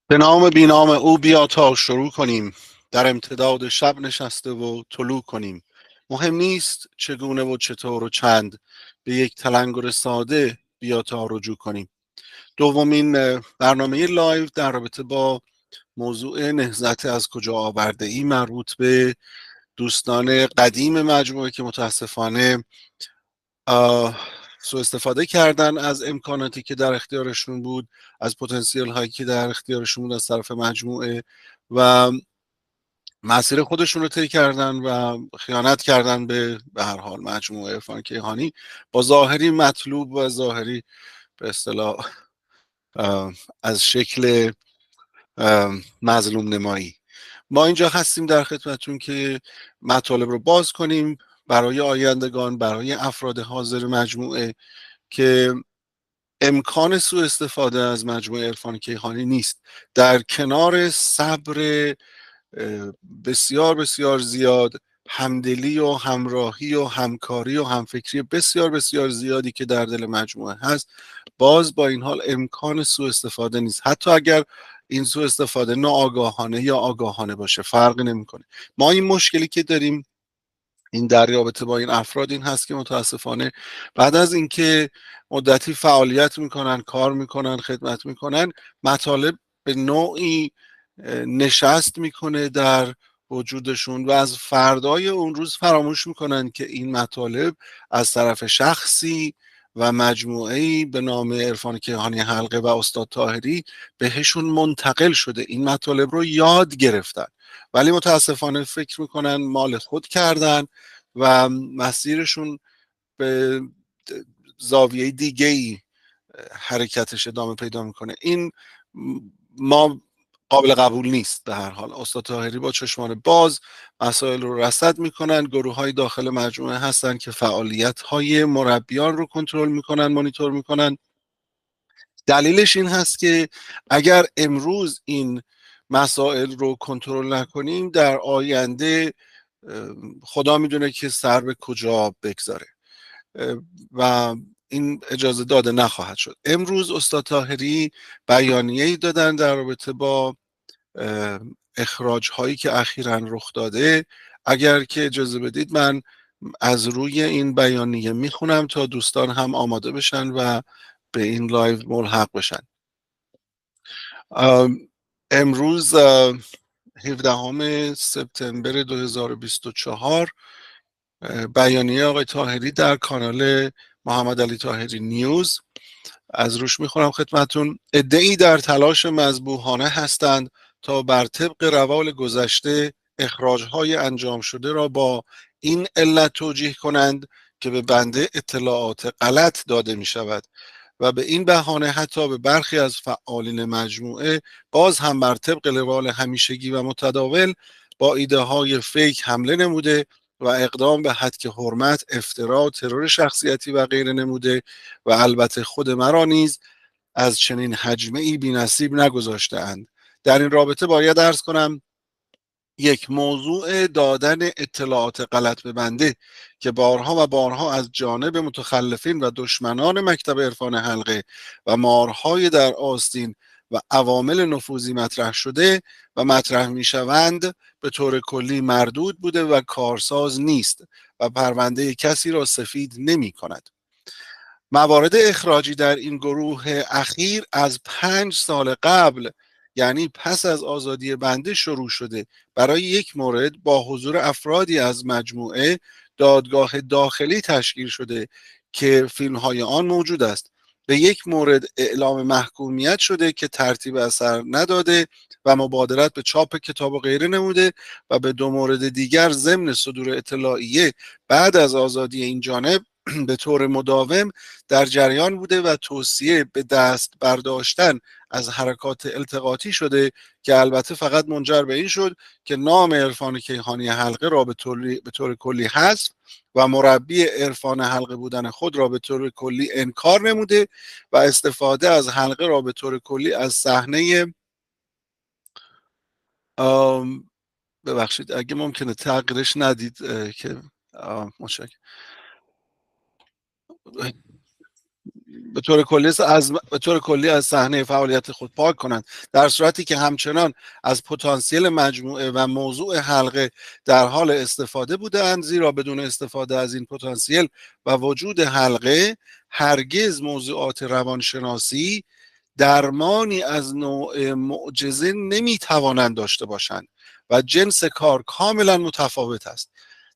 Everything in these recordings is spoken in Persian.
به نام بینام او بیا تا شروع کنیم، در امتداد شب نشسته و طلوع کنیم. مهم نیست چگونه و چطور و چند، به یک تلنگر ساده بیا تا رجوع کنیم. دومین برنامه لایو در رابطه با موضوع نهضت از کجا آورده ای، مربوط به دوستان قدیم مجموعه که متاسفانه سوء استفاده کردن از امکاناتی که در اختیارشون بود، از پتانسیل هایی که در اختیارشون بود از طرف مجموعه، و مسیر خودشون رو طی کردن و خیانت کردن به هر حال مجموعه عرفان کیهانی با ظاهری مطلوب و ظاهری به اصطلاح از شکل مظلوم نمایی. ما اینجا هستیم در خدمتون که مطالب رو باز کنیم برای آیندگان، برای افراد حاضر مجموعه، که امکان سوء استفاده از مجموعه عرفان کیهانی نیست. در کنار صبر بسیار بسیار زیاد، همدلی و همراهی و همکاری و همفکری بسیار بسیار زیادی که در دل مجموعه هست، باز با این حال امکان سوء استفاده نیست. حتی اگر این سوء استفاده ناآگاهانه یا آگاهانه باشه، فرقی نمیکنه. ما این مشکلی که داریم این در رابطه با این افراد این هست که متاسفانه بعد از اینکه مدتی فعالیت میکنن، کار میکنن، خدمت میکنن، مطالب به نوعی نشست میکنه در وجودشون و از فردای اون روز فراموش میکنن که این مطالب از طرف شخصی و مجموعه‌ای به نام عرفان کیهانی حلقه و استاد طاهری بهشون منتقل شده. این مطالب رو یاد گرفتن ولی متاسفانه فکر میکنن مال خود کردن و مسیرشون به زاویه دیگه ای حرکتش ادامه پیدا میکنه. این ما قابل قبول نیست. به هر حال استاد طاهری با چشمان باز مسائل رو رصد میکنن. گروه های داخل مجموعه هستن که فعالیت های مربیان رو کنترل میکنن، مانیتور میکنن. دلیلش این هست که اگر امروز این مسائل رو کنترل نکنیم، در آینده خدا میدونه که سر به کجا بگذاره و این اجازه داده نخواهد شد. امروز استاد طاهری بیانیه‌ای دادن در رابطه با اخراج هایی که اخیراً رخ داده. اگر که اجازه بدید من از روی این بیانیه میخونم تا دوستان هم آماده بشن و به این لایو ملحق بشن. امروز 17 سپتامبر 2024 بیانیه آقای طاهری در کانال محمد علی طاهری نیوز از روش میخونم خدمتون. عده‌ای در تلاش مذبوحانه هستند تا بر طبق روال گذشته اخراج‌های انجام شده را با این علت توجیه کنند که به بنده اطلاعات غلط داده می شود و به این بهانه حتی به برخی از فعالین مجموعه باز هم بر طبق روال همیشگی و متداول با ایده های فیک حمله نموده و اقدام به هتک حرمت، افترا، ترور شخصیتی و غیره نموده و البته خود مرا نیز از چنین حجمه‌ای بی‌نصیب نگذاشته‌اند. در این رابطه باید عرض کنم یک، موضوع دادن اطلاعات غلط به بنده که بارها و بارها از جانب متخلفین و دشمنان مکتب عرفان حلقه و مارهای در آستین و عوامل نفوذی مطرح شده و مطرح می شوند به طور کلی مردود بوده و کارساز نیست و پرونده کسی را سفید نمی کند. موارد اخراجی در این گروه اخیر از 5 سال قبل، یعنی پس از آزادی بنده شروع شده. برای یک مورد با حضور افرادی از مجموعه دادگاه داخلی تشکیل شده که فیلم های آن موجود است. به یک مورد اعلام محکومیت شده که ترتیب اثر نداده و مبادرت به چاپ کتاب و غیره نموده و به 2 مورد دیگر ضمن صدور اطلاعیه بعد از آزادی این جانب به طور مداوم در جریان بوده و توصیه به دست برداشتن از حرکات التقاطی شده که البته فقط منجر به این شد که نام عرفان کیهانی حلقه را به طور کلی حذف و مربی عرفان حلقه بودن خود را به طور کلی انکار نموده و استفاده از حلقه را به طور کلی از صحنه ببخشید اگه ممکنه تغییرش ندید که متشکرم. به طور کلی از صحنه فعالیت خود پاک کنند، در صورتی که همچنان از پتانسیل مجموعه و موضوع حلقه در حال استفاده بودند، زیرا بدون استفاده از این پتانسیل و وجود حلقه هرگز موضوعات روانشناسی درمانی از نوع معجزه نمیتوانند داشته باشند و جنس کار کاملا متفاوت است.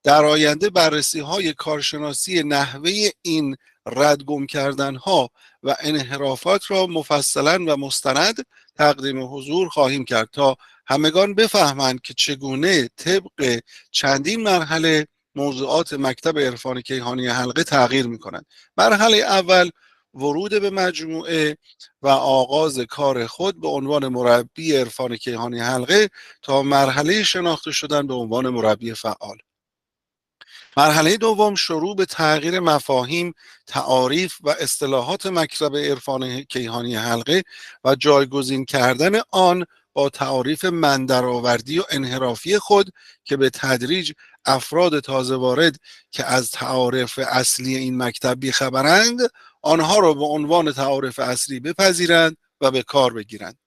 در آینده بررسی های کارشناسی نحوه این ردگم کردن ها و انحرافات را مفصلا و مستند تقدیم حضور خواهیم کرد تا همگان بفهمند که چگونه طبق چندین مرحله موضوعات مکتب عرفان کیهانی حلقه تغییر می کنند. مرحله اول ورود به مجموعه و آغاز کار خود به عنوان مربی عرفان کیهانی حلقه تا مرحله شناخته شدن به عنوان مربی فعال. مرحله دوم شروع به تغییر مفاهیم، تعاریف و اصطلاحات مکتب عرفان کیهانی حلقه و جایگزین کردن آن با تعاریف مندرآوردی و انحرافی خود که به تدریج افراد تازه وارد که از تعاریف اصلی این مکتب بیخبرند آنها را به عنوان تعاریف اصلی بپذیرند و به کار بگیرند.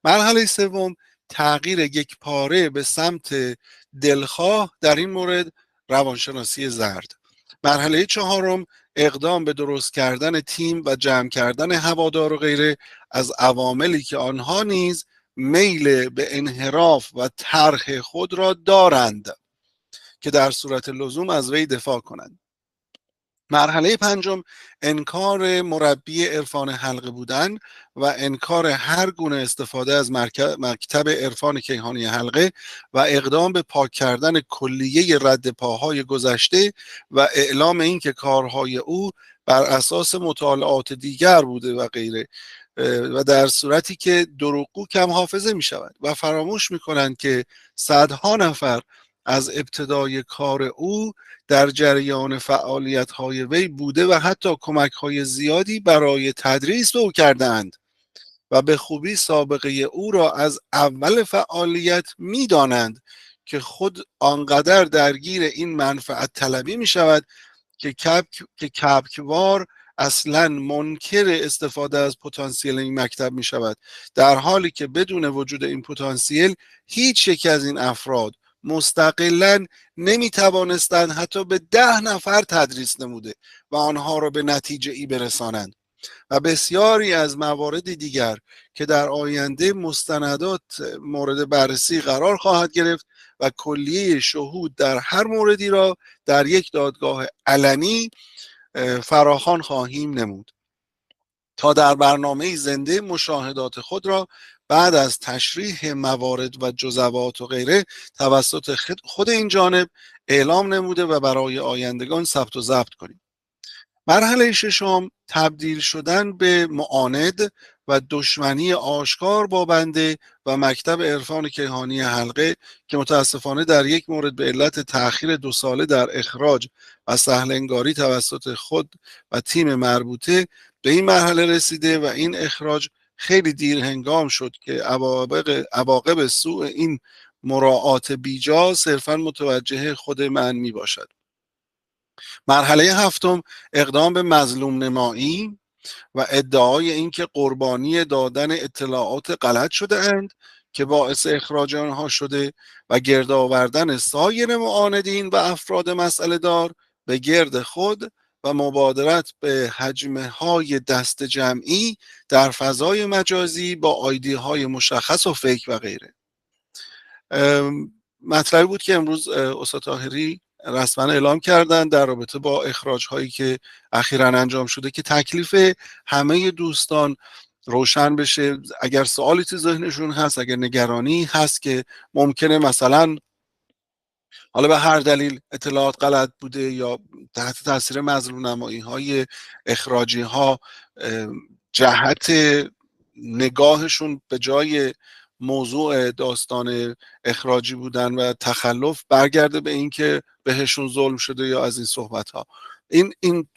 مرحله سوم تغییر یک پاره به سمت دلخواه، در این مورد روانشناسی زرد. مرحله چهارم اقدام به درست کردن تیم و جمع کردن هوادار و غیره از عواملی که آنها نیز میل به انحراف و طرح خود را دارند که در صورت لزوم از وی دفاع کنند. مرحله پنجم انکار مربی عرفان حلقه بودن و انکار هر گونه استفاده از مکتب عرفان کیهانی حلقه و اقدام به پاک کردن کلیه رد پاهای گذشته و اعلام اینکه کارهای او بر اساس مطالعات دیگر بوده و غیره، و در صورتی که دروغگو کم حافظه می شود و فراموش می کنند که صدها نفر از ابتدای کار او در جریان فعالیت‌های وی بوده و حتی کمک‌های زیادی برای تدریس به او کردند و به خوبی سابقه او را از اول فعالیت می‌دانند که خود آنقدر درگیر این منفعت طلبی می‌شود که کبکوار اصلا منکر استفاده از پتانسیل این مکتب می شود، در حالی که بدون وجود این پتانسیل هیچ یک از این افراد مستقلا نمی توانستند حتی به 10 نفر تدریس نموده و آنها را به نتیجه ای برسانند. و بسیاری از موارد دیگر که در آینده مستندات مورد بررسی قرار خواهد گرفت و کلیه شهود در هر موردی را در یک دادگاه علنی فراخوان خواهیم نمود تا در برنامه زنده مشاهدات خود را بعد از تشریح موارد و جزوات و غیره توسط خود این جانب اعلام نموده و برای آیندگان ثبت و ضبط کنیم. مرحله ششم تبدیل شدن به معاند و دشمنی آشکار با بنده و مکتب عرفان کیهانی حلقه که متاسفانه در یک مورد به علت تأخیر 2 ساله در اخراج و سهلنگاری توسط خود و تیم مربوطه به این مرحله رسیده و این اخراج خیلی دیر هنگام شد که عواقب سوء این مراعات بیجا صرفا متوجه خود من می باشد. مرحله هفتم اقدام به مظلوم نمایی و ادعای اینکه قربانی دادن اطلاعات غلط شده اند که باعث اخراج آنها شده و گرد آوردن سایر معاندین و افراد مسئله دار به گرد خود و مبادرت به حجمه های دست جمعی در فضای مجازی با آیدی های مشخص و فیک و غیره. مطلبی بود که امروز استاد طاهری رسما اعلام کردن در رابطه با اخراج هایی که اخیراً انجام شده که تکلیف همه دوستان روشن بشه. اگر سوالی تو ذهنشون هست، اگر نگرانی هست که ممکنه مثلا حالا به هر دلیل اطلاعات غلط بوده یا تحت تاثیر مظلوم نمایی های اخراجی ها جهت نگاهشون به جای موضوع داستان اخراجی بودن و تخلف برگرده به اینکه بهشون ظلم شده یا از این صحبت ها، این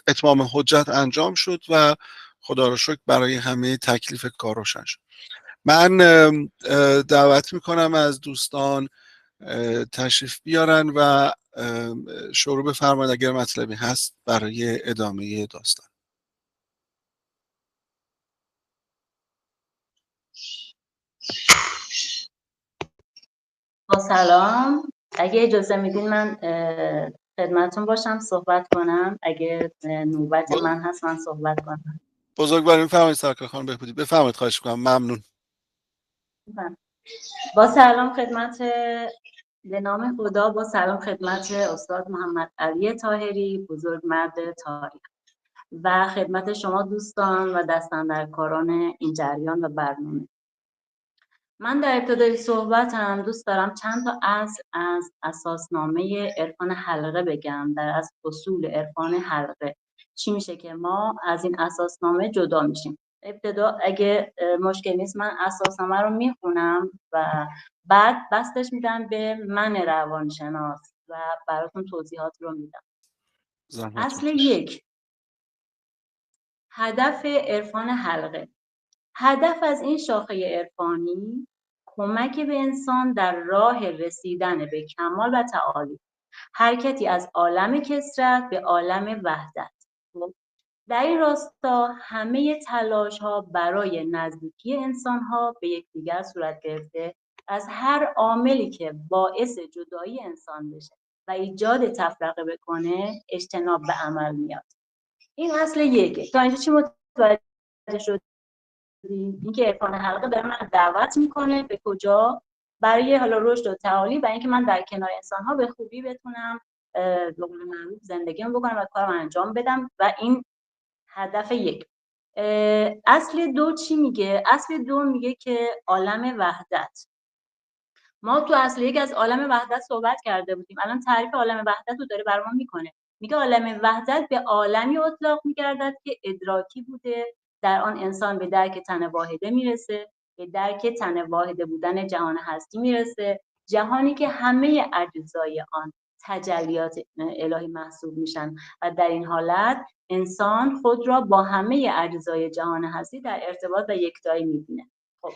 اتمام حجت انجام شد و خدا رو شکر برای همه تکلیف کار روشن شد. من دعوت میکنم از دوستان تشریف بیارن و شروع بفرمایید اگر مطلبی هست برای ادامه داستان. سلام. اگه اجازه میدین من خدمتتون باشم صحبت کنم، اگه نوبت من هست من صحبت کنم. بزرگواریم فرمایید سرکار خانم بهبودی، بفرمایید. خواهش کنم. ممنون. با سلام خدمت به نام خدا، با سلام خدمت استاد محمد علی طاهری، بزرگ مرد تاریخ، و خدمت شما دوستان و دستاندرکاران این جریان و برنامه. من در ابتدای صحبتم دوست دارم چند تا از اساسنامه عرفان حلقه بگم. از اصول عرفان حلقه چی میشه که ما از این اساسنامه جدا میشیم. ابتدا اگه مشکل نیست من اساسنامه رو میخونم و بعد بستش میدم به من روانشناس و براتون توضیحات رو میدم. اصل 1، هدف عرفان حلقه. هدف از این شاخه عرفانی کمک به انسان در راه رسیدن به کمال و تعالی، حرکتی از عالم کثرت به عالم وحدت. در این راستا همه تلاش‌ها برای نزدیکی انسان‌ها به یکدیگر صورت گرفته، از هر عاملی که باعث جدایی انسان بشه و ایجاد تفرقه بکنه اجتناب به عمل میاد. این اصل 1. تا اینجا چی متوجه شد؟ اینکه عرفان حلقه داره من دعوت میکنه به کجا؟ برای حالا رشد و تعالی و اینکه من در کنار انسان ها به خوبی بتونم به قول معروف زندگیمو بکنم و کارم انجام بدم و این هدف 1. اصل 2 چی میگه؟ اصل 2 میگه که عالم وحدت. ما تو اصل 1 از عالم وحدت صحبت کرده بودیم. الان تعریف عالم وحدت رو داره برام میکنه. میگه عالم وحدت به عالمی اطلاق می‌گردد که ادراکی بوده، در آن انسان به درک تن واحده میرسه، به درک تن واحده بودن جهان هستی میرسه، جهانی که همه اجزای آن تجلیات الهی محسوب میشن و در این حالت انسان خود را با همه اجزای جهان هستی در ارتباط و یکتایی میبینه. خب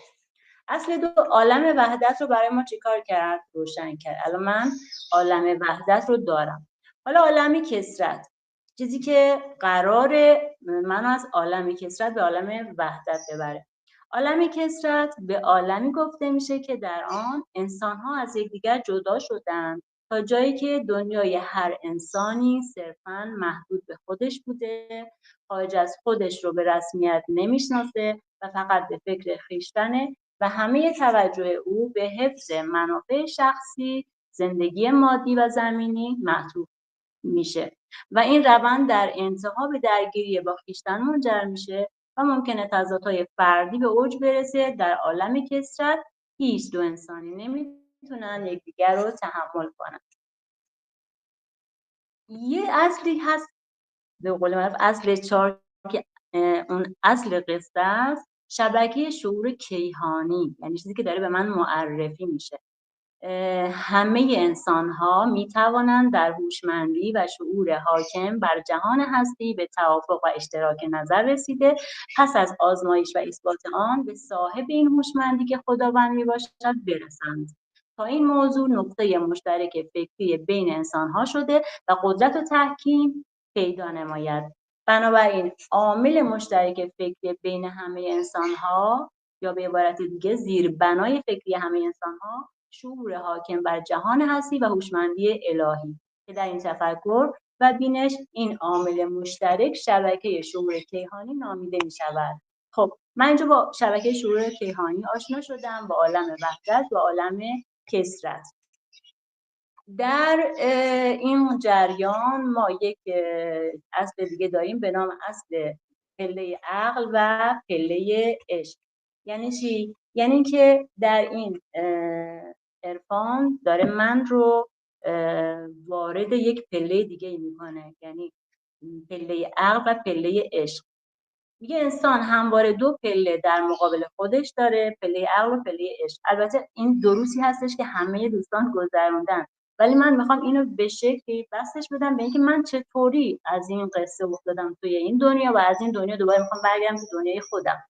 اصل 2 عالم وحدت رو برای ما چیکار کرد؟ روشن کرد. الان من عالم وحدت رو دارم. حالا عالم کثرت، چیزی که قراره منو از عالم کثرت به عالم وحدت ببره. عالم کثرت به عالمی گفته میشه که در آن انسان‌ها از یکدیگر جدا شدن تا جایی که دنیای هر انسانی صرفاً محدود به خودش بوده، خارج از خودش رو به رسمیت نمیشناسه و فقط به فکر خویشتنه و همه توجه او به حفظ منافع شخصی، زندگی مادی و زمینی معطوف میشه و این روند در انتها به درگیری با خویشتن منجر میشه و ممکنه تضادهای فردی به اوج برسه. در عالم کثرت هیچ دو انسانی نمیتونن یکدیگر رو تحمل کنن. یه اصلی هست به قول معروف اصل 4 که اون اصل قصه است، شبکه شعور کیهانی، یعنی چیزی که داره به من معرفی میشه. همه انسان‌ها می‌توانند در هوشمندی و شعور حاکم بر جهان هستی به توافق و اشتراک نظر رسیده، پس از آزمایش و اثبات آن به صاحب این هوشمندی که خداوند میباشد برسند تا این موضوع نقطه مشترک فکری بین انسان‌ها شده و قدرت و تحکیم پیدا نماید. بنابراین عامل مشترک فکری بین همه انسان‌ها، یا به عبارت دیگه زیربنای فکری همه انسان‌ها، شعور حاکم بر جهان هستی و هوشمندی الهی که در این تفکر و بینش این عامل مشترک شبکه شعور کیهانی نامیده می شود. خب من اینجا با شبکه شعور کیهانی آشنا شدم، با عالم وحدت و عالم کثرت. در این جریان ما یک اصل دیگه داریم به نام اصل پله عقل و پله عشق. یعنی چی؟ یعنی اینکه در این عرفان داره من رو وارد یک پله دیگه میکنه، یعنی پله عقل و پله عشق. میگه انسان همواره 2 پله در مقابل خودش داره، پله عقل و پله عشق. البته این دروسی هستش که همه دوستان گذروندن، ولی من میخوام اینو به شکلی بستش بدم به اینکه من چطوری از این قصه افتادم توی این دنیا و از این دنیا دوباره میخوام برگردم به دنیای خودم.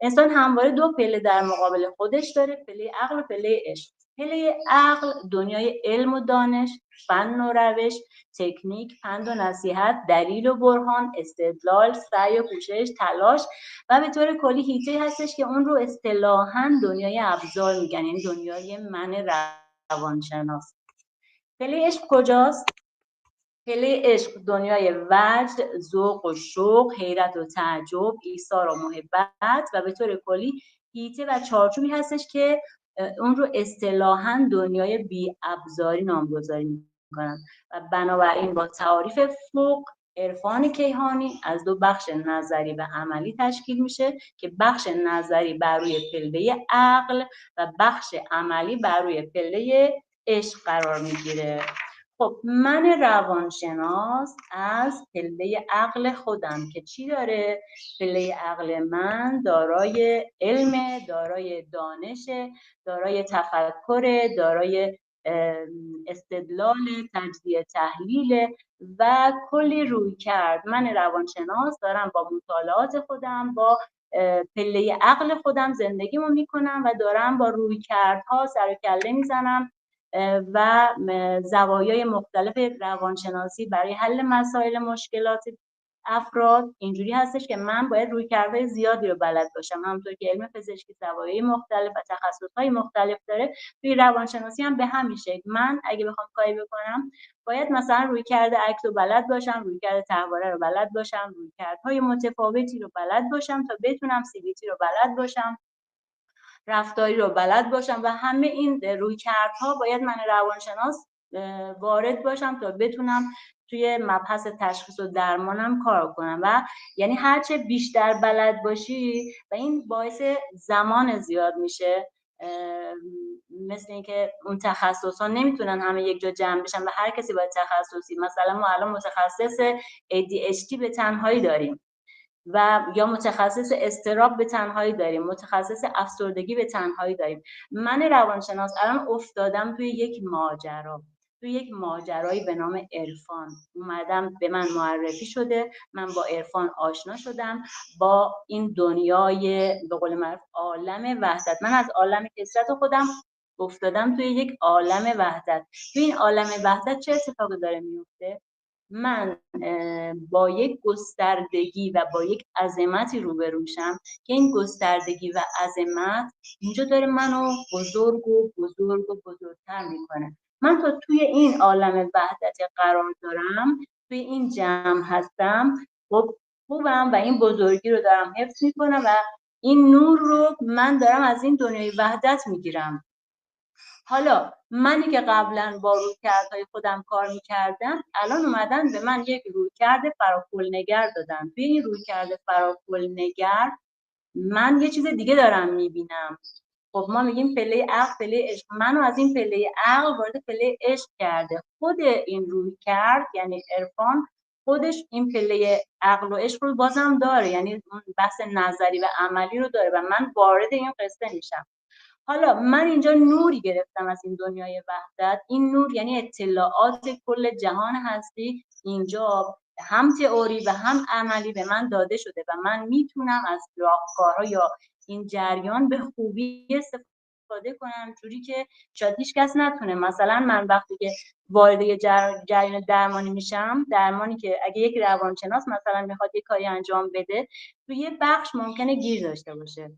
انسان همواره 2 پله در مقابل خودش داره، پله عقل و پله عشق. پله عقل دنیای علم و دانش، فن و روش، تکنیک، پند و نصیحت، دلیل و برهان، استدلال، سعی و کوشش، تلاش و به طور کلی حیطه‌ای هستش که اون رو اصطلاحاً دنیای ابزار میگن، یعنی دنیای من روانشناس. پله عشق کجاست؟ پله عشق دنیای وجد، ذوق و شوق، حیرت و تعجب، ایثار و محبت و به طور کلی هیته و چارچوبی هستش که اون رو اصطلاحاً دنیای بی ابزاری نامگذاری میکنن و بنابراین با تعاریف فوق عرفان کیهانی از دو بخش نظری و عملی تشکیل میشه که بخش نظری بر روی پله عقل و بخش عملی بر روی پله عشق قرار میگیره. خب من روانشناس از پله عقل خودم که چی داره؟ پله عقل من دارای علم، دارای دانش، دارای تفکر، دارای استدلال، تجزیه تحلیل و کلی روی کرد. من روانشناس دارم با مطالعات خودم، با پله عقل خودم زندگیمو میکنم و دارم با روی کردها سر و کله میزنم و زوایای مختلف روانشناسی برای حل مسائل مشکلات افراد اینجوری هستش که من باید رویکردهای زیادی رو بلد باشم. همونطور که علم پزشکی زوایای مختلف و تخصصهای مختلف داره، توی روانشناسی هم به همین شکل من اگه بخوام کاری بکنم باید مثلا رویکرد عکس رو بلد باشم، رویکرد تحواره رو بلد باشم، رویکردهای متفاوتی رو بلد باشم تا بتونم CBT رو بلد باشم، رفتاری رو بلد باشم و همه این رویکردها باید من روانشناس وارد باشم تا بتونم توی مبحث تشخیص و درمانم کار کنم. و یعنی هرچه بیشتر بلد باشی و این باعث زمان زیاد میشه، مثل اینکه اون تخصص ها نمیتونن همه یک جا جمع بشن و هر کسی باید تخصصی، مثلا ما الان متخصص ADHD به تنهایی داریم و یا متخصص اضطراب به تنهایی داریم، متخصص افسردگی به تنهایی داریم. من روانشناس الان افتادم توی یک ماجرایی به نام عرفان. اومدم، به من معرفی شده، من با عرفان آشنا شدم، با این دنیای به قول معروف عالم وحدت. من از عالم کثرت خودم افتادم توی یک عالم وحدت. توی این عالم وحدت چه اتفاقی داره میفته؟ من با یک گستردگی و با یک عظمتی روبروشم که این گستردگی و عظمت اینجا داره منو بزرگ و بزرگ و بزرگتر میکنه. من تا توی این عالم وحدت قرار دارم، توی این جمع هستم، خوبم و این بزرگی رو دارم حفظ میکنم و این نور رو من دارم از این دنیای وحدت میگیرم. حالا منی که قبلا با رویکردهای خودم کار میکردم، الان اومدن به من یک رویکرد فراکل‌نگر دادن. توی این رویکرد فراکل‌نگر من یه چیز دیگه دارم میبینم. خب ما میگیم پله عقل، پله عشق. منو از این پله عقل وارد پله عشق کرده. خود این رویکرد یعنی عرفان خودش این پله عقل و عشق رو بازم داره، یعنی بحث نظری و عملی رو داره و من وارد این قصه میشم. حالا من اینجا نوری گرفتم از این دنیای وحدت. این نور یعنی اطلاعات کل جهان هستی اینجا هم تئوری و هم عملی به من داده شده و من میتونم از راهکارها یا این جریان به خوبی استفاده کنم، جوری که شاید هیچ کس نتونه. مثلا من وقتی که وارد جریان درمانی میشم، درمانی که اگه یک روانشناس مثلا میخواد یک کاری انجام بده، تو یه بخش ممکنه گیر داشته باشه.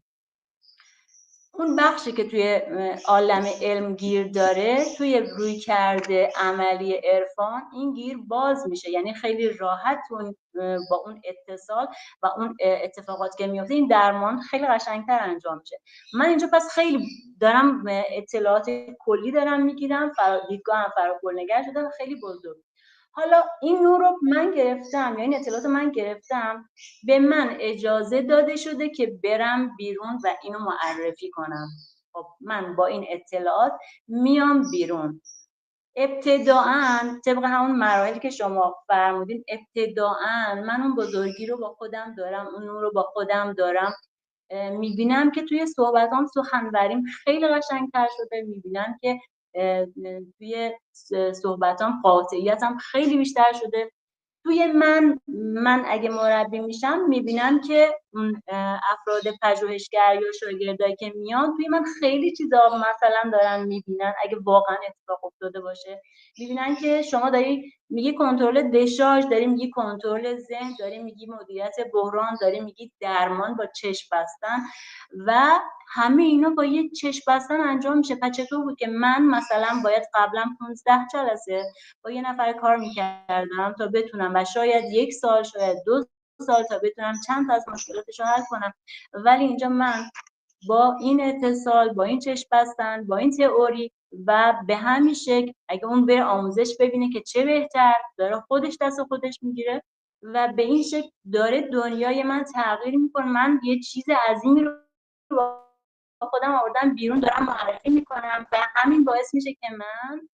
اون بخشی که توی عالم علم گیر داره، توی رویکرد عملی عرفان این گیر باز میشه. یعنی خیلی راحت با اون اتصال و اون اتفاقات که میفته این درمان خیلی قشنگتر انجام میشه. من اینجا پس خیلی دارم اطلاعات کلی دارم میگیرم، دیدگاهم فراکل‌نگر شده و خیلی بزرگ. حالا این نور رو من گرفتم، یعنی اطلاعات من گرفتم، به من اجازه داده شده که برم بیرون و اینو معرفی کنم. خب من با این اطلاعات میام بیرون. ابتداعاً طبق همون مراحلی که شما فرمودین، ابتداعاً من اون بزرگی رو با خودم دارم، اون نور رو با خودم دارم. میبینم که توی صحبتام سخنوریم خیلی قشنگتر شده، میبینم که توی صحبتام قاطعیتم خیلی بیشتر شده. توی من اگه مربی میشم میبینم که افراد پژوهشگر یا شاگردایی که میان توی من خیلی چیزا مثلا دارن میبینن، اگه واقعا اتفاق افتاده باشه میبینن که شما داری میگی کنترل دشارژ، داری میگی کنترل ذهن، داری میگی مدیریت بحران، داری میگی درمان با چشم بستن و همه اینا با یه چشم بستن انجام میشه. پس چطور بود که من مثلا باید قبلا 15 جلسه با یه نفر کار میکردم تا بتونم و شاید 1 سال شاید 2 سال تا بتونم چند تا از مشکلاتش رو حل کنم، ولی اینجا من با این اتصال، با این چشم بستن، با این تئوری و به همین شکل اگه اون بره آموزش ببینه که چه بهتر، داره خودش دست خودش میگیره و به این شکل داره دنیای من تغییر میکنه. من یه چیز عظیمی رو با خودم آوردم بیرون، دارم معرفی میکنم و همین باعث میشه که من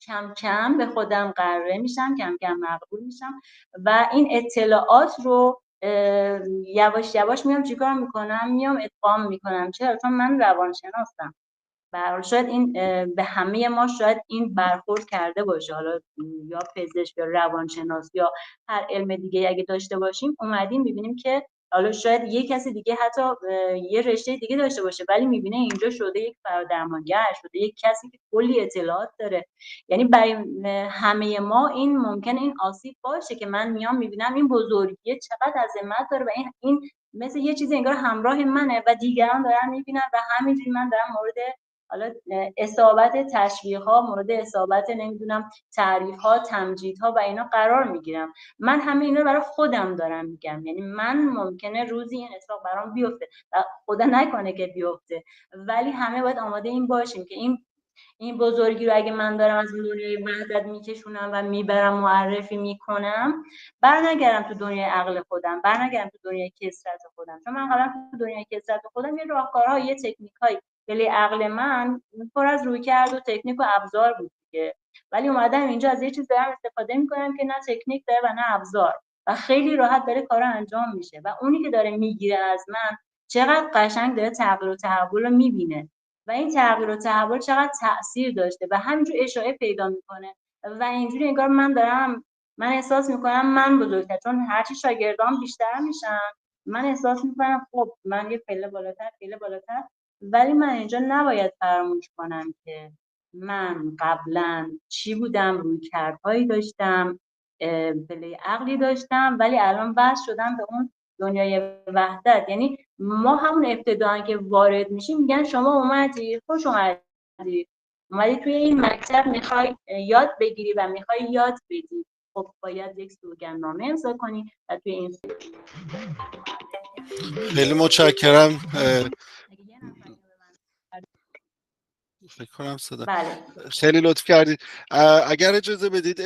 کم کم به خودم قره میشم، کم کم مقبول میشم و این اطلاعات رو یواش یواش میام چیکار میکنم، میام ادغام میکنم. چرا؟ چون من روانشناسم. شاید این به همه ما شاید این برخورد کرده باشه، حالا یا پزشک یا روانشناس یا هر علم دیگه اگه داشته باشیم اومدیم میبینیم که حالا شاید یه کسی دیگه حتی یه رشته دیگه داشته باشه ولی میبینه اینجا شده یک فرادرمانگر، شده یک کسی که کلی اطلاعات داره. یعنی برای همه ما این ممکنه این آسیب باشه که من میام میبینم این بزرگیه چقدر عظمت داره و این مثل یه چیزی انگار همراه منه و دیگران دارن میبینن و همینجوری من دارم مورد حالا اصابت تشویق‌ها، مورد اصابت نمیدونم تعریف‌ها، تمجیدها و اینا قرار میگیرم. من همه اینا رو برای خودم دارم میگم، یعنی من ممکنه روزی این اتفاق برام بیفته و خدا نکنه که بیفته، ولی همه باید آماده این باشیم که این بزرگی رو اگه من دارم از دنیای وحدت میکشونم و میبرم معرفی میکنم، برنگردم تو دنیای عقل خودم، برنگردم تو دنیای کثرت خودم. چون من قبلا تو دنیای کثرت خودم یه راهکارها، یه تکنیکایی ولی عقل من پر از رویکرد و تکنیک و ابزار بود دیگه، ولی اومدم اینجا از یه چیز دارم استفاده میکنم که نه تکنیک داره و نه ابزار و خیلی راحت داره کارا انجام میشه و اونی که داره میگیره از من چقدر قشنگ داره تغییر و تحول رو میبینه و این تغییر و تحول چقدر تأثیر داشته و همینجور اشاعه پیدا میکنه و اینجوری انگار من احساس میکنم من بزرگتر، چون هرچی شاگردام بیشتر میشن من احساس میکنم خب من یه پله بالاتر، ولی من اینجا نباید فراموش کنم که من قبلا چی بودم، رویکردهایی داشتم، پله عقلی داشتم، ولی الان بس شدم به اون دنیای وحدت. یعنی ما همون ابتدایی که وارد میشیم میگن شما اومدی، خوش اومدی توی این مکتب میخوای یاد بگیری و میخوای یاد بدی، خب باید یک سوگندنامه امضا کنی و توی این خیلی متشکرم. فکر کنم صدا بله خیلی لطف کردید. اگر اجازه بدید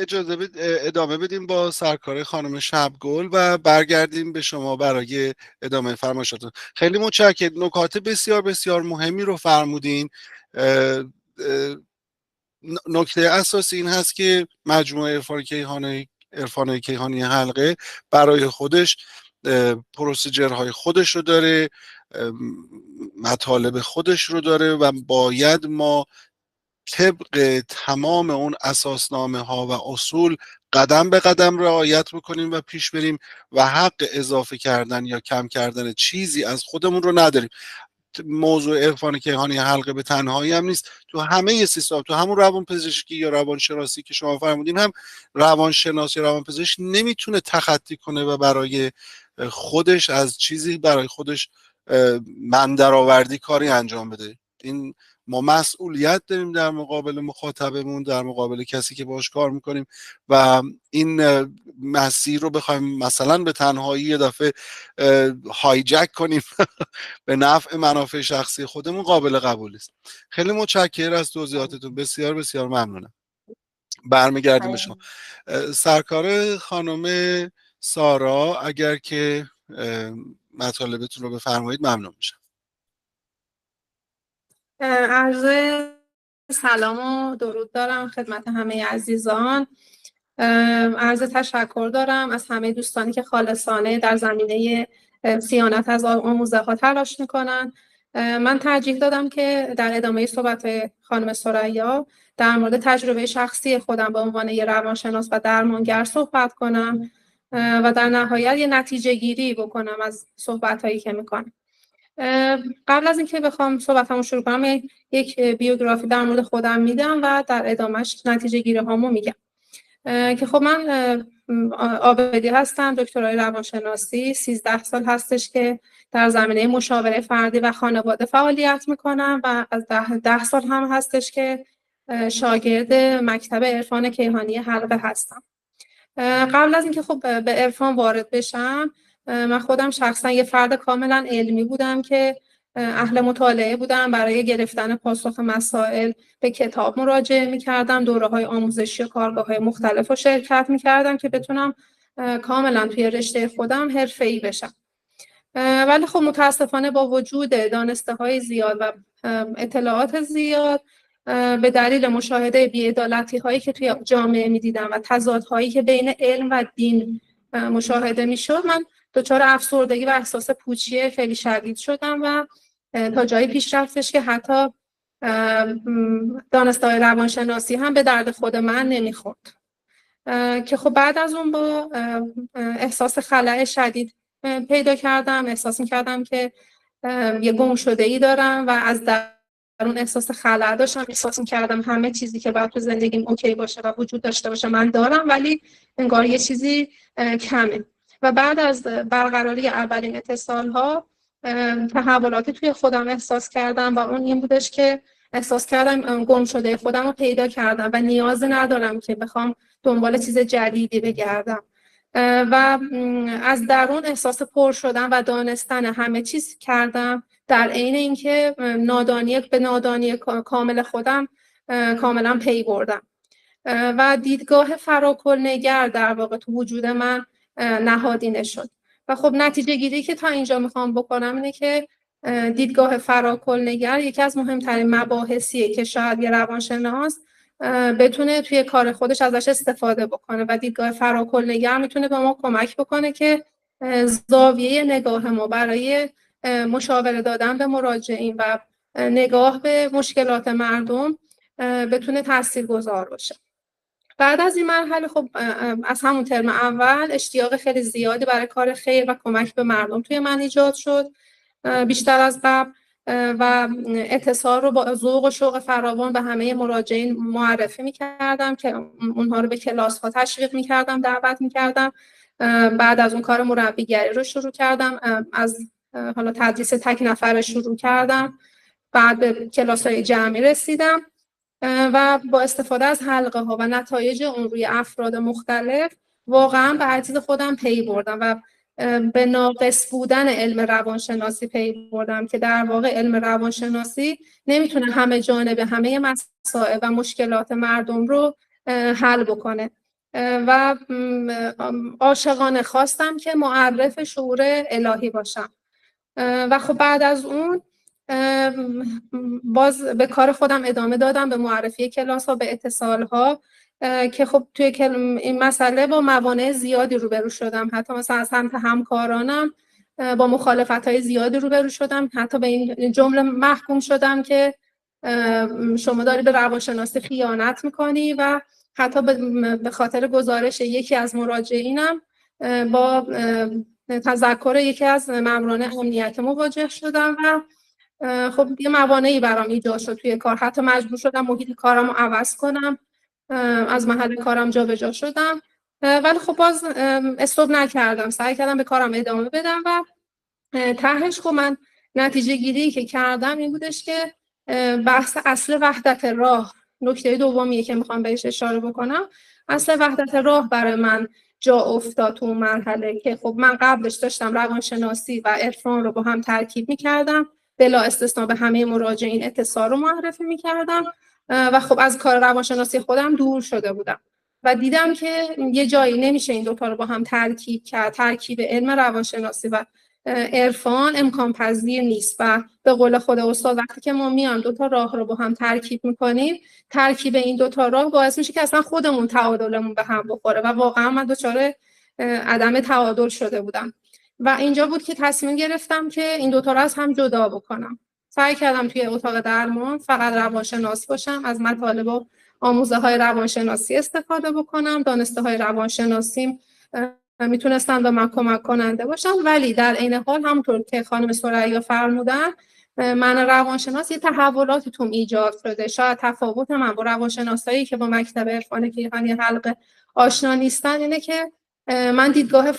ادامه بدیم با سرکار خانم شبگل و برگردیم به شما برای ادامه فرمایشاتون. خیلی متشکرم، نکات بسیار بسیار مهمی رو فرمودین. نکته اساسی این هست که مجموعه عرفان کیهانی حلقه برای خودش پروسیجرهای خودش رو داره، مطالب خودش رو داره و باید ما طبق تمام اون اساسنامه ها و اصول قدم به قدم رعایت بکنیم و پیش بریم و حق اضافه کردن یا کم کردن چیزی از خودمون رو نداریم. موضوع عرفان کیهانی حلقه به تنهایی هم نیست، تو همه سیستم، تو همون روان پزشکی یا روانشناسی که شما فرمودین هم روانشناس یا روانپزشک نمیتونه تخطی کنه و برای خودش از چیزی برای خودش من درآوردی کاری انجام بده. این ما مسئولیت داریم در مقابل مخاطبمون، در مقابل کسی که باش کار میکنیم و این مسیر رو بخوایم مثلا به تنهایی یه دفعه هایجک کنیم به نفع منافع شخصی خودمون قابل قبول است. خیلی متشکرم از توضیحاتتون، بسیار بسیار ممنونم. برمیگردیم به شما سرکار خانم سارا، اگر که مطالبتون رو بفرمایید ممنون میشم. عرض سلام و درود دارم خدمت همه عزیزان. عرض تشکر دارم از همه دوستانی که خالصانه در زمینه صیانت از آموزه ها تلاش میکنن من ترجیح دادم که در ادامه صحبت خانم ثریا در مورد تجربه شخصی خودم به عنوان یه روانشناس و درمانگر صحبت کنم و در نهایت یه نتیجه گیری بکنم از صحبت‌هایی که میکنم. قبل از اینکه بخوام صحبتمو شروع کنم یک بیوگرافی در مورد خودم میدم و در ادامهش نتیجه گیری هامو میگم. که خب من عابدی هستم، دکترای روانشناسی، 13 سال هستش که در زمینه مشاوره فردی و خانواده فعالیت میکنم و از 10 سال هم هستش که شاگرد مکتب عرفان کیهانی حلقه هستم. قبل از اینکه خب به عرفان وارد بشم، من خودم شخصا یه فرد کاملا علمی بودم که اهل مطالعه بودم. برای گرفتن پاسخ مسائل به کتاب مراجعه می‌کردم، دوره‌های آموزشی و کارگاه‌های مختلف رو شرکت می‌کردم که بتونم کاملا توی رشته خودم حرفه‌ای بشم. ولی خب متاسفانه با وجود دانسته‌های زیاد و اطلاعات زیاد، به دلیل مشاهده بی‌عدالتی‌هایی که توی جامعه می‌دیدم و تضادهایی که بین علم و دین مشاهده می‌شد، من دچار افسردگی و احساس پوچی خیلی شدید شدم و تا جایی پیش رفتش که حتی دانشگاه روانشناسی هم به درد خود من نمیخورد. که خب بعد از اون با احساس خلأ شدید پیدا کردم، احساس می‌کردم که یه گم شده‌ای دارم و از درون احساس خلأ داشتم. احساس می‌کردم همه چیزی که باید تو زندگیم اوکی باشه و وجود داشته باشه من دارم، ولی انگار یه چیزی کمه. و بعد از برقراری اولین اتصال‌ها تحولاتی توی خودم احساس کردم و اون این بودش که احساس کردم گم شده خودم رو پیدا کردم و نیاز ندارم که بخوام دنبال چیز جدیدی بگردم و از درون احساس پر شدن و دانستن همه چیز کردم، در عین اینکه به نادانی کامل خودم کاملا پی بردم و دیدگاه فراکل‌نگر در واقع تو وجود من نهادینه شد. و خب نتیجه گیری که تا اینجا میخوام بکنم اینه که دیدگاه فراکل‌نگر یکی از مهمترین مباحثیه که شاید یه روانشناس بتونه توی کار خودش ازش استفاده بکنه و دیدگاه فراکل‌نگر میتونه به ما کمک بکنه که زاویه نگاه ما برای مشاوره دادن به مراجعین و نگاه به مشکلات مردم بتونه تاثیرگذار باشه. بعد از این مرحله خب از همون ترم اول اشتیاق خیلی زیادی برای کار خیر و کمک به مردم توی من ایجاد شد، بیشتر از قبل، و اتصال رو با ذوق و شوق فراوان به همه مراجعین معرفی می‌کردم که اونها رو به کلاس‌ها تشویق می‌کردم، دعوت می‌کردم. بعد از اون کار مربیگری رو شروع کردم، از حالا تدریس تک نفره شروع کردم، بعد به کلاس‌های جمعی رسیدم و با استفاده از حلقه‌ها و نتایج اون روی افراد مختلف واقعا به عزیز خودم پی بردم و به ناقص بودن علم روانشناسی پی بردم که در واقع علم روانشناسی نمیتونه همه جانبه همه مسائل و مشکلات مردم رو حل بکنه و عاشقانه خواستم که معرف شعور الهی باشم. و خب بعد از اون باز به کار خودم ادامه دادم، به معرفی کلاس ها، به اتصال ها، که خب توی این مسئله با موانع زیادی روبرو شدم. حتی مثلا از سمت همکارانم با مخالفت های زیادی روبرو شدم، حتی به این جمله محکوم شدم که شما داری به روانشناسی خیانت میکنی و حتی به خاطر گزارش یکی از مراجعینم با تذکر یکی از ماموران امنیت مواجه شدم و خب یه موانعی برام ایجاد شد توی کار. حتی مجبور شدم محیط کارم رو عوض کنم، از محل کارم جابجا شدم، ولی خب باز استوب نکردم، سعی کردم به کارم ادامه بدم و تهش خب من نتیجه گیری که کردم این بودش که بحث اصل وحدت راه، نکته دومیه که میخوام بهش اشاره بکنم، اصل وحدت راه برای من جا افتاد تو مرحله که خب من قبلش داشتم روانشناسی و عرفان رو با هم ترکیب میکردم، بلا استثنا به همه مراجعین اتصال رو معرفی میکردم و خب از کار روانشناسی خودم دور شده بودم و دیدم که یه جایی نمیشه این دوتا رو با هم ترکیب کرد. ترکیب علم روانشناسی و عرفان امکان پذیر نیست و به قول خود استاد وقتی که ما میان دوتا راه رو با هم ترکیب میکنیم، ترکیب این دوتا راه باعث میشه که اصلا خودمون تعادلمون به هم بخوره و واقعا من دچار عدم تعادل شده بودم و اینجا بود که تصمیم گرفتم که این دوتا رو از هم جدا بکنم سعی کردم توی اتاق درمان فقط روانشناس باشم، از مطالب و آموزه‌های روانشناسی استفاده بکنم، دانسته‌های روانشناسیم میتونستن به من کمک کننده باشن، ولی در عین حال همونطور که خانم ثریا فرمودن من روانشناس یه تحولاتی توم ایجاد شده. شاید تفاوت من با روانشناسایی که با مکتب عرفان کیهانی حلقه آشنا نیستن اینه که من دیدگاه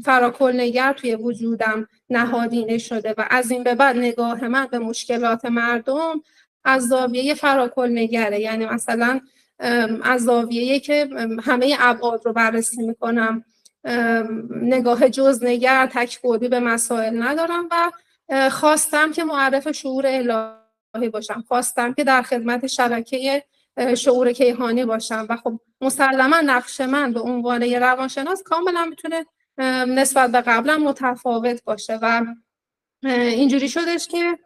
فراکل‌نگر توی وجودم نهادینه شده و از این به بعد نگاه من به مشکلات مردم از زاویه فراکل‌نگره، یعنی مثلا از زاویه‌ای که همه ابعاد رو بررسی میکنم، نگاه جزءنگر تک‌بعدی به مسائل ندارم و خواستم که معرف شعور الهی باشم، خواستم که در خدمت شبکه شعور کیهانی باشم و خب مسلما نقش من به عنوان یه روانشناس کاملا میتونه نسبت به قبلا متفاوت باشه و اینجوری شدش که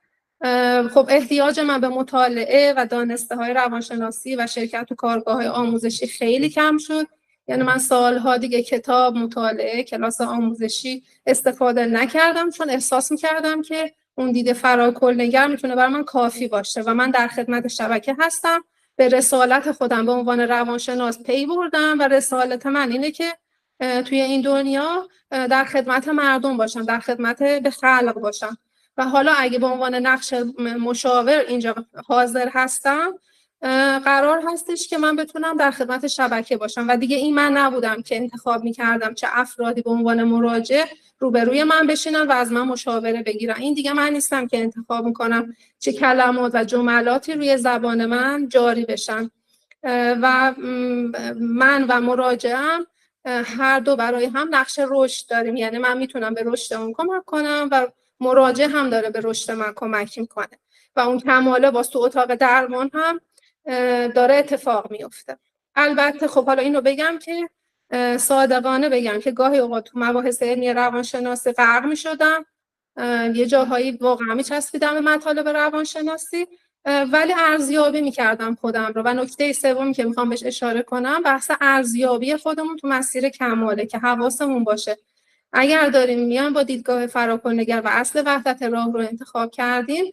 خب احتیاج من به مطالعه و دانسته‌های روانشناسی و شرکت تو کارگاه‌های آموزشی خیلی کم شد. یعنی من سالها دیگه کتاب، مطالعه، کلاس آموزشی استفاده نکردم، چون احساس می‌کردم که اون دید فراکل‌نگر میتونه برای من کافی باشه و من در خدمت شبکه هستم. به رسالت خودم به عنوان روانشناس پی بردم و رسالت من اینه که توی این دنیا در خدمت مردم باشم، در خدمت به خلق باشم و حالا اگه به عنوان نقش مشاور اینجا حاضر هستم، قرار هستش که من بتونم در خدمت شبکه باشم و دیگه این من نبودم که انتخاب می‌کردم چه افرادی به عنوان مراجع روبروی من بشینن و از من مشاوره بگیرن. این دیگه من نیستم که انتخاب می‌کنم چه کلمات و جملاتی روی زبان من جاری بشن و من و مراجعم هر دو برای هم نقش رشد داریم، یعنی من میتونم به رشد اون کمک کنم و مراجع هم داره به رشد من کمک میکنه و اون کماله باز تو اتاق درمان هم داره اتفاق میفته. البته خب حالا اینو بگم که صادقانه بگم که گاهی اوقات تو مباحث علمی روانشناسی غرق میشدم، یه جاهایی واقعا میچسبیدم به مطالب روانشناسی، ولی ارزیابی میکردم خودم رو. و نکته سومی که میخوام بهش اشاره کنم بحث ارزیابی خودمون تو مسیر کماله که حواسمون باشه اگر داریم میان با دیدگاه فراکل‌نگر و اصل وحدت راه رو انتخاب کردیم،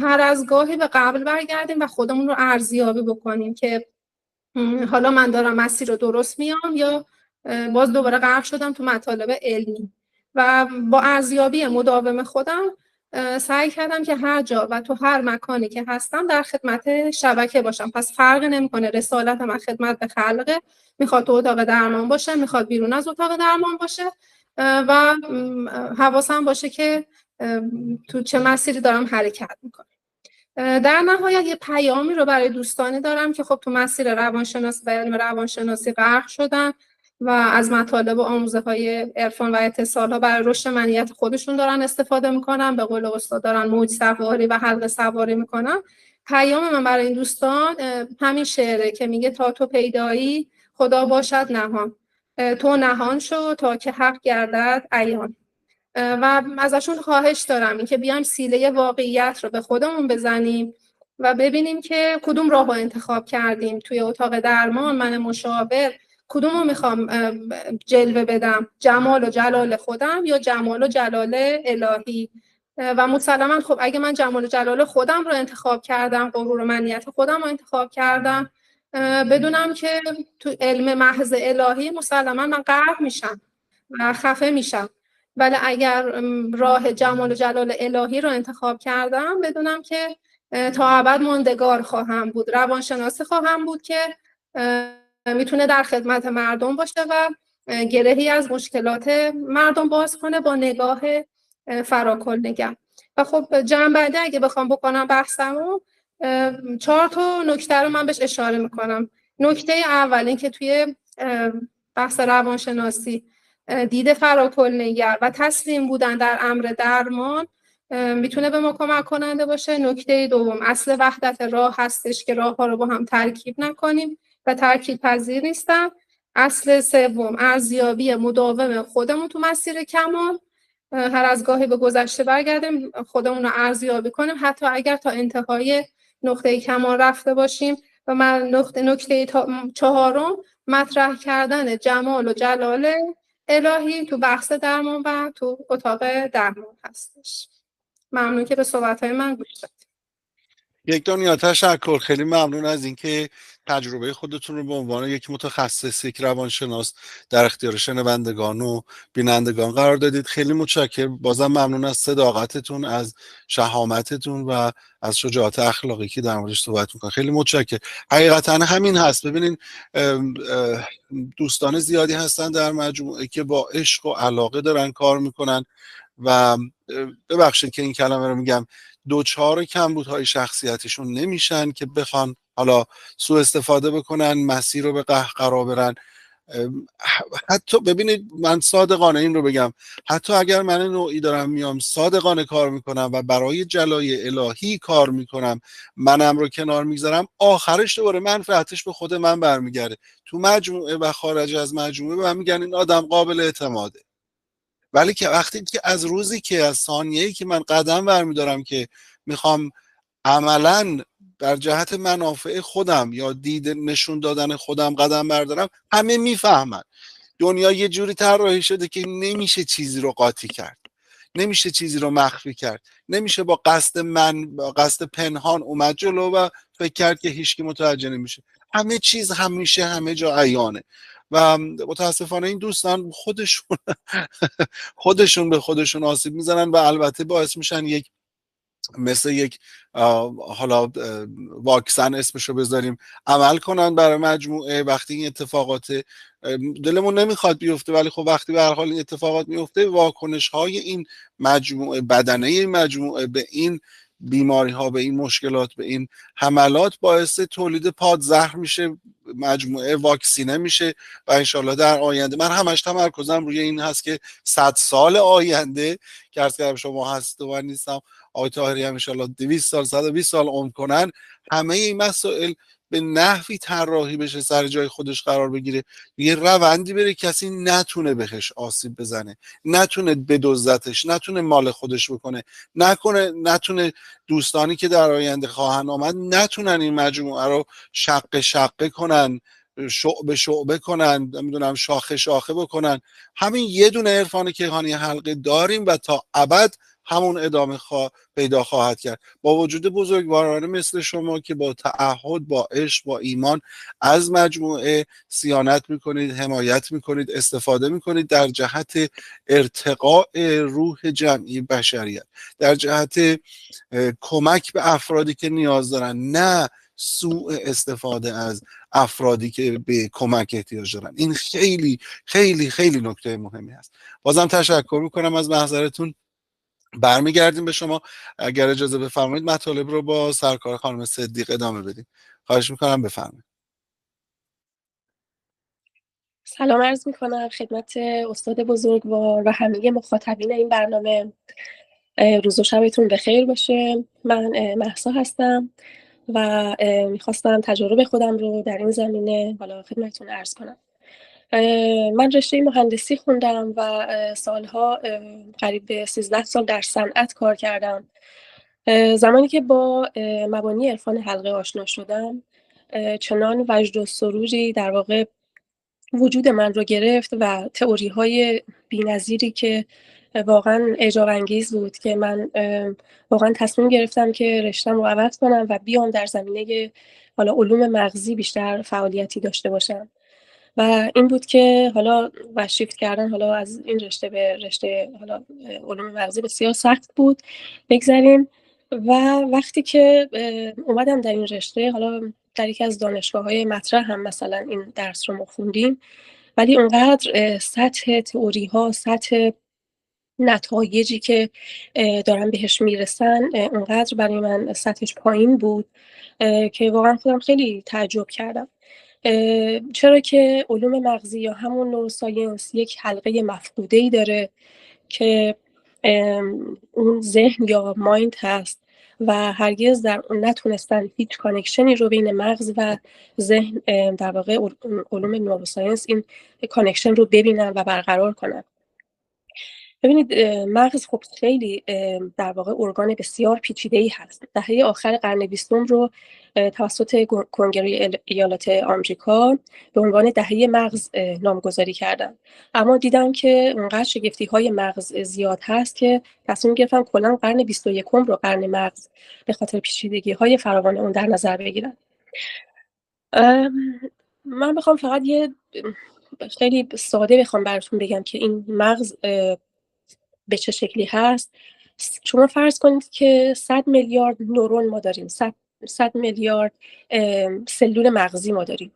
هر از گاهی به قبل برگردیم و خودمون رو ارزیابی بکنیم که حالا من دارم مسیر رو درست میام یا باز دوباره غرق شدم تو مطالب علمی. و با ارزیابی مداوم خودم سعی کردم که هر جا و تو هر مکانی که هستم در خدمت شبکه باشم. پس فرق نمیکنه رسالت من خدمت به خلقه، میخواد تو اتاق درمان باشه، میخواد بیرون از اتاق درمان باشه و حواسم باشه که تو چه مسیری دارم حرکت میکنم. در نهایت یه پیامی رو برای دوستانی دارم که خب تو مسیر روانشناسی و علم روانشناسی غرق شدن و از مطالب و آموزه‌های عرفان و اتصال‌ها برای رشد منیت خودشون دارن استفاده میکنن، به قول استاد دارن موج سواری و حلقه سواری میکنن. پیام من برای این دوستان همین شعره که میگه تا تو پیدایی خدا باشد نهان، تو نهان شو تا که حق گردد عیان. و ازشون خواهش دارم این که بیایم سیله واقعیت رو به خودمون بزنیم و ببینیم که کدوم راه رو انتخاب کردیم توی اتاق درمان. من مشاور کدوم رو میخوام جلوه بدم، جمال و جلال خودم یا جمال و جلال الهی؟ و مسلما خب اگه من جمال و جلال خودم رو انتخاب کردم، غرور و منیت خودم رو انتخاب کردم، بدونم که تو علم محض الهی مسلما من غرق میشم و خفه میشم. ولی اگر راه جمال و جلال الهی رو انتخاب کردم، بدونم که تا ابد ماندگار خواهم بود، روانشناسی خواهم بود که میتونه در خدمت مردم باشه و گرهی از مشکلات مردم باز کنه با نگاه فراکل‌نگر. و خب جنبنده اگه بخوام بکنم بحثمو، 4 تا نکته رو من بهش اشاره میکنم. نکته اول این که توی بحث روانشناسی دید فراکل‌نگر و تسلیم بودن در امر درمان میتونه به ما کمک کننده باشه. نکته دوم اصل وحدت راه هستش که راه ها رو با هم ترکیب نکنیم و ترکیب پذیر نیستن. اصل سوم ارزیابی مداوم خودمون تو مسیر کمال، هر از گاهی به گذشته برگردیم خودمون رو ارزیابی کنیم حتی اگر تا انتهای نقطه کمال رفته باشیم. و من نکته چهارم مطرح کردن جمال و جلال الهی تو بحث درمان و تو اتاق درمان هستش. ممنون که به صحبت‌های من گوش دادید. یک دنیا تشکر، خیلی ممنون از اینکه تجربه خودتون رو به عنوان یک متخصص، یک روانشناس در اختیار شنوندگان و بینندگان قرار دادید. خیلی متشکرم. بازم ممنون از صداقتتون، از شهامتتون و از شجاعت اخلاقی که در موردش صحبت میکنن. خیلی متشکرم. حقیقتا همین هست. ببینین دوستان زیادی هستن در مجموعه که با عشق و علاقه دارن کار میکنن و ببخشید که این کلمه رو میگم، دوچار کمبودهای شخصیتشون نمیشن که بخوان حالا سوء استفاده بکنن، مسیر رو به قهقرا برن. حتی ببینید، من صادقانه این رو بگم، حتی اگر من نوعی دارم میام صادقانه کار میکنم و برای جلای الهی کار میکنم، منم رو کنار میگذارم، آخرش دوباره منفعتش به خود من برمیگرده. تو مجموعه و خارج از مجموعه به من میگن این آدم قابل اعتماده. ولی که وقتی که از روزی که از ثانیه‌ای که من قدم برمیدارم که میخوام عملاً در جهت منافع خودم یا دید نشون دادن خودم قدم بردارم، همه میفهمن دنیا یه جوری طراحی شده که نمیشه چیزی رو قاطی کرد، نمیشه چیزی رو مخفی کرد، نمیشه با قصد پنهان اومد جلو و فکر کرد که هیچکی متوجه نمیشه. همه چیز همیشه همه جا عیانه و متاسفانه این دوستان خودشون به خودشون آسیب میزنن و البته باعث میشن مثل یک حالا واکسن اسمشو بذاریم عمل کنن برای مجموعه. وقتی این اتفاقات دلمون نمیخواد بیفته، ولی خب وقتی به هر حال این اتفاقات میفته، واکنش های این مجموعه، بدنه این مجموعه به این بیماری ها، به این مشکلات، به این حملات باعث تولید پادزهر میشه، مجموعه واکسینه میشه و انشالله در آینده، من همش تمرکزم روی این هست که 100 سال آینده که عرض کردم شما هست و من نیستم، آقای طاهری هم انشالله 200 سال 120 سال عمر کنن، همه این مسائل به نحوی طراحی بشه، سر جای خودش قرار بگیره، یه روندی بره کسی نتونه بهش آسیب بزنه، نتونه بدزدتش، نتونه مال خودش بکنه، نتونه دوستانی که در آینده خواهند آمد نتونن این مجموعه رو شقه کنن، شعبه کنن، نمیدونم شاخه بکنن. همین یه دونه عرفان کیهانی حلقه داریم و تا ابد همون ادامه پیدا خواهد کرد، با وجود بزرگواران مثل شما که با تعهد، با عشق، با ایمان از مجموعه صیانت میکنید، حمایت میکنید، استفاده میکنید در جهت ارتقاء روح جمعی بشریت، در جهت کمک به افرادی که نیاز دارن، نه سوء استفاده از افرادی که به کمک احتیاج دارن. این خیلی خیلی خیلی نکته مهمی هست. بازم تشکر میکنم از محضرتون. برمیگردیم به شما، اگر اجازه بفرمایید مطالب رو با سرکار خانم صدیق ادامه بدیم. خواهش میکنم، بفرمایید. سلام عرض میکنم خدمت استاد بزرگوار و همه مخاطبین این برنامه. روز و شبتون بخیر باشه. من مهسا هستم و میخواستم تجربه خودم رو در این زمینه حالا خدمتتون عرض کنم. من رشته مهندسی خوندم و سالها قریب به 13 سال در صنعت کار کردم. زمانی که با مبانی عرفان حلقه آشنا شدم، چنان وجد و سروری در واقع وجود من رو گرفت و تئوری های بی‌نظیری که واقعا اعجاب انگیز بود که من واقعا تصمیم گرفتم که رشته‌ام رو عوض کنم و بیام در زمینه حالا علوم مغزی بیشتر فعالیتی داشته باشم و این بود که حالا و شیفت کردن حالا از این رشته به رشته حالا علوم مغزی بسیار سخت بود. بگذاریم و وقتی که اومدم در این رشته، حالا در یکی از دانشگاه‌های مطرح هم مثلا این درس رو ما خوندیم، ولی اونقدر سطح تئوری ها، سطح نتایجی که دارن بهش میرسن اونقدر برای من سطحش پایین بود که واقعا خودم خیلی تعجب کردم. چرا که علوم مغزی یا همون نوروساینس یک حلقه مفقوده‌ای داره که اون ذهن یا مایند هست و هرگز در اون نتونستن هیچ کانکشنی رو بین مغز و ذهن در واقع علوم نوروساینس این کانکشن رو ببینن و برقرار کنن. ببینید مغز خب خیلی در واقع ارگان بسیار پیچیده‌ای هست. دهه آخر قرن 20 رو توسط کنگره ایالات آمریکا به عنوان دهه مغز نامگذاری کردن، اما دیدن که اونقدر شگفتی‌های مغز زیاد هست که تصمیم گرفتن کلاً قرن 21 رو قرن مغز به خاطر پیچیدگی‌های فراوان اون در نظر بگیرن. من بخوام فقط یه خیلی ساده بخوام براتون بگم که این مغز به چه شکلی هست. شما فرض کنید که 100 میلیارد نورون ما داریم، 100 میلیارد سلول مغزی ما داریم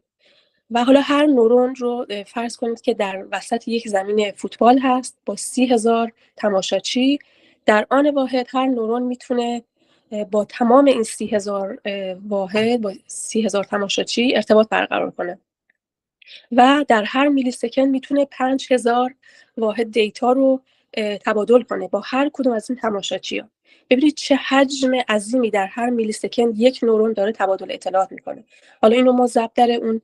و حالا هر نورون رو فرض کنید که در وسط یک زمین فوتبال هست با 30,000 تماشاچی. در آن واحد هر نورون میتونه با تمام این 30,000 واحد با 30,000 تماشاچی ارتباط برقرار کنه و در هر میلی سکند میتونه 5,000 واحد دیتا رو تبادل کنه با هر کدوم از این تماشاچی‌ها. ببینید چه حجم عظیمی در هر میلی سکند یک نورون داره تبادل اطلاعات میکنه. حالا اینو ما ضرب در اون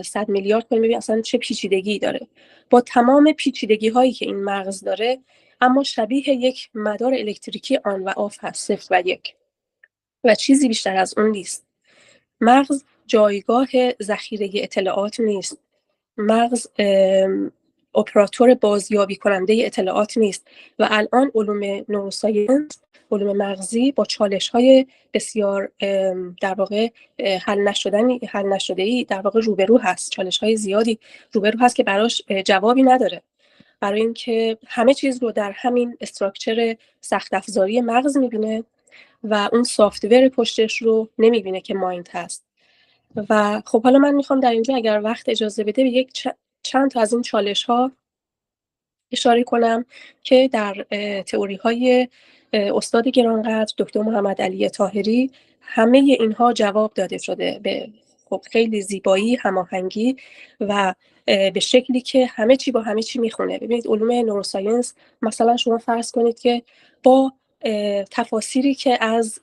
100 میلیارد کنیم ببین اصلا چه پیچیدگی داره. با تمام پیچیدگی هایی که این مغز داره، اما شبیه یک مدار الکتریکی آن و آف هست، 0 و 1 و چیزی بیشتر از اون نیست. مغز جایگاه ذخیره اطلاعات نیست. مغز اپراتور بازیابی کننده اطلاعات نیست و الان علوم نوروساینس، علوم مغزی با چالش‌های بسیار در واقع حل نشده‌ای در واقع روبرو هست. چالش‌های زیادی روبرو هست که براش جوابی نداره، برای اینکه همه چیز رو در همین استراکچر سخت افزاری مغز می‌بینه و اون سافت‌ور پشتش رو نمی‌بینه که مایند هست. و خب حالا من میخوام در اینجا اگر وقت اجازه بده به یک چند تا از این چالش ها اشاره کنم که در تئوری های استاد گرانقدر دکتر محمد علی طاهری همه اینها جواب داده شده به خب خیلی زیبایی، هماهنگی و به شکلی که همه چی با همه چی میخونه. ببینید علوم نوروساینس مثلا شما فرض کنید که با تفاسیری که از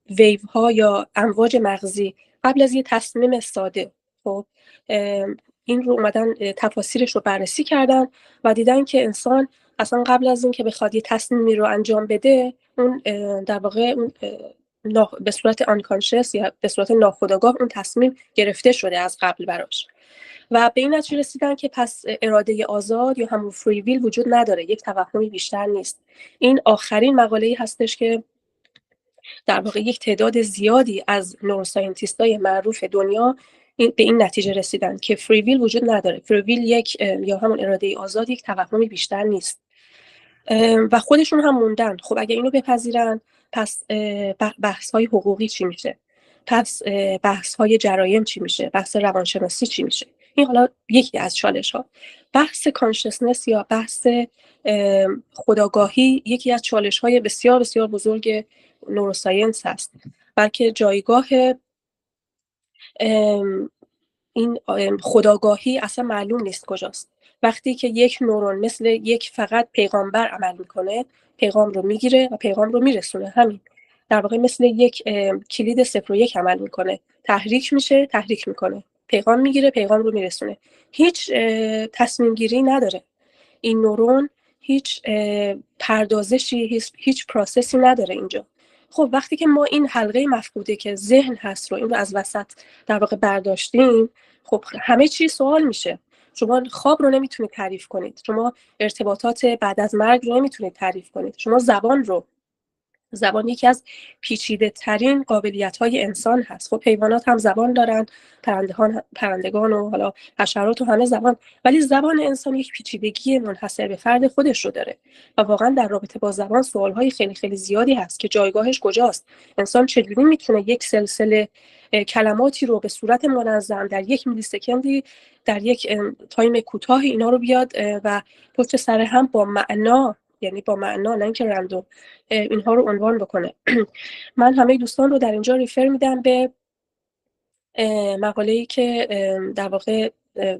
ویو ها یا امواج مغزی قبل از یه تصمیم ساده، خب این رو اومدن تفاسیرش رو بررسی کردن و دیدن که انسان اصلا قبل از این که بخواد یه تصمیمی رو انجام بده، اون در واقع اون به صورت آنکانشس یا به صورت ناخودآگاه اون تصمیم گرفته شده از قبل براش و به این نتیجه رسیدن که پس اراده آزاد یا همون فری ویل وجود نداره، یک توهمی بیشتر نیست. این آخرین مقاله‌ای هستش که در واقع یک تعداد زیادی از نوروساینتیست‌های معروف دنیا به این نتیجه رسیدن که فری ویل وجود نداره. فری ویل یک یا همون اراده آزاد یک توهمی بیشتر نیست و خودشون هم موندن. خب اگه اینو بپذیرن پس بحث‌های حقوقی چی میشه؟ پس بحث‌های جرایم چی میشه؟ بحث روانشناسی چی میشه؟ این حالا یکی از چالش‌ها. بحث کانشسنس یا بحث خودآگاهی یکی از چالش‌های بسیار بسیار بزرگ نوروساینس هست، بلکه جایگاه این خودآگاهی اصلا معلوم نیست کجاست. وقتی که یک نورون مثل یک فقط پیغامبر عمل میکنه، پیغام رو میگیره و پیغام رو میرسونه، همین در واقع مثل یک کلید 0 و 1 عمل میکنه، تحریک میشه، تحریک میکنه، پیغام میگیره، پیغام رو میرسونه، هیچ تصمیم گیری نداره. این نورون هیچ پردازشی، هیچ پروسسی نداره اینجا. خب وقتی که ما این حلقه مفقوده که ذهن هست رو این رو از وسط در واقع برداشتیم، خب همه چی سوال میشه. شما خواب رو نمیتونید تعریف کنید، شما ارتباطات بعد از مرگ رو نمیتونید تعریف کنید، شما زبان یکی از پیچیده ترین قابلیت های انسان هست. خب حیوانات هم زبان دارن، پرندگان و حالا حشرات و همه زبان، ولی زبان انسان یک پیچیدگی منحصر به فرد خودش رو داره و واقعا در رابطه با زبان سوال های خیلی خیلی زیادی هست که جایگاهش کجاست. انسان چجوری میتونه یک سلسله کلماتی رو به صورت منظم در یک میلی سکندی در یک تایم کوتاه اینا رو بیاد و پشت سر هم با معنا، یعنی با معنا نه اینکه رندوم، اینها رو عنوان بکنه. من همه دوستان رو در اینجا ریفر میدم به مقاله‌ای که در واقع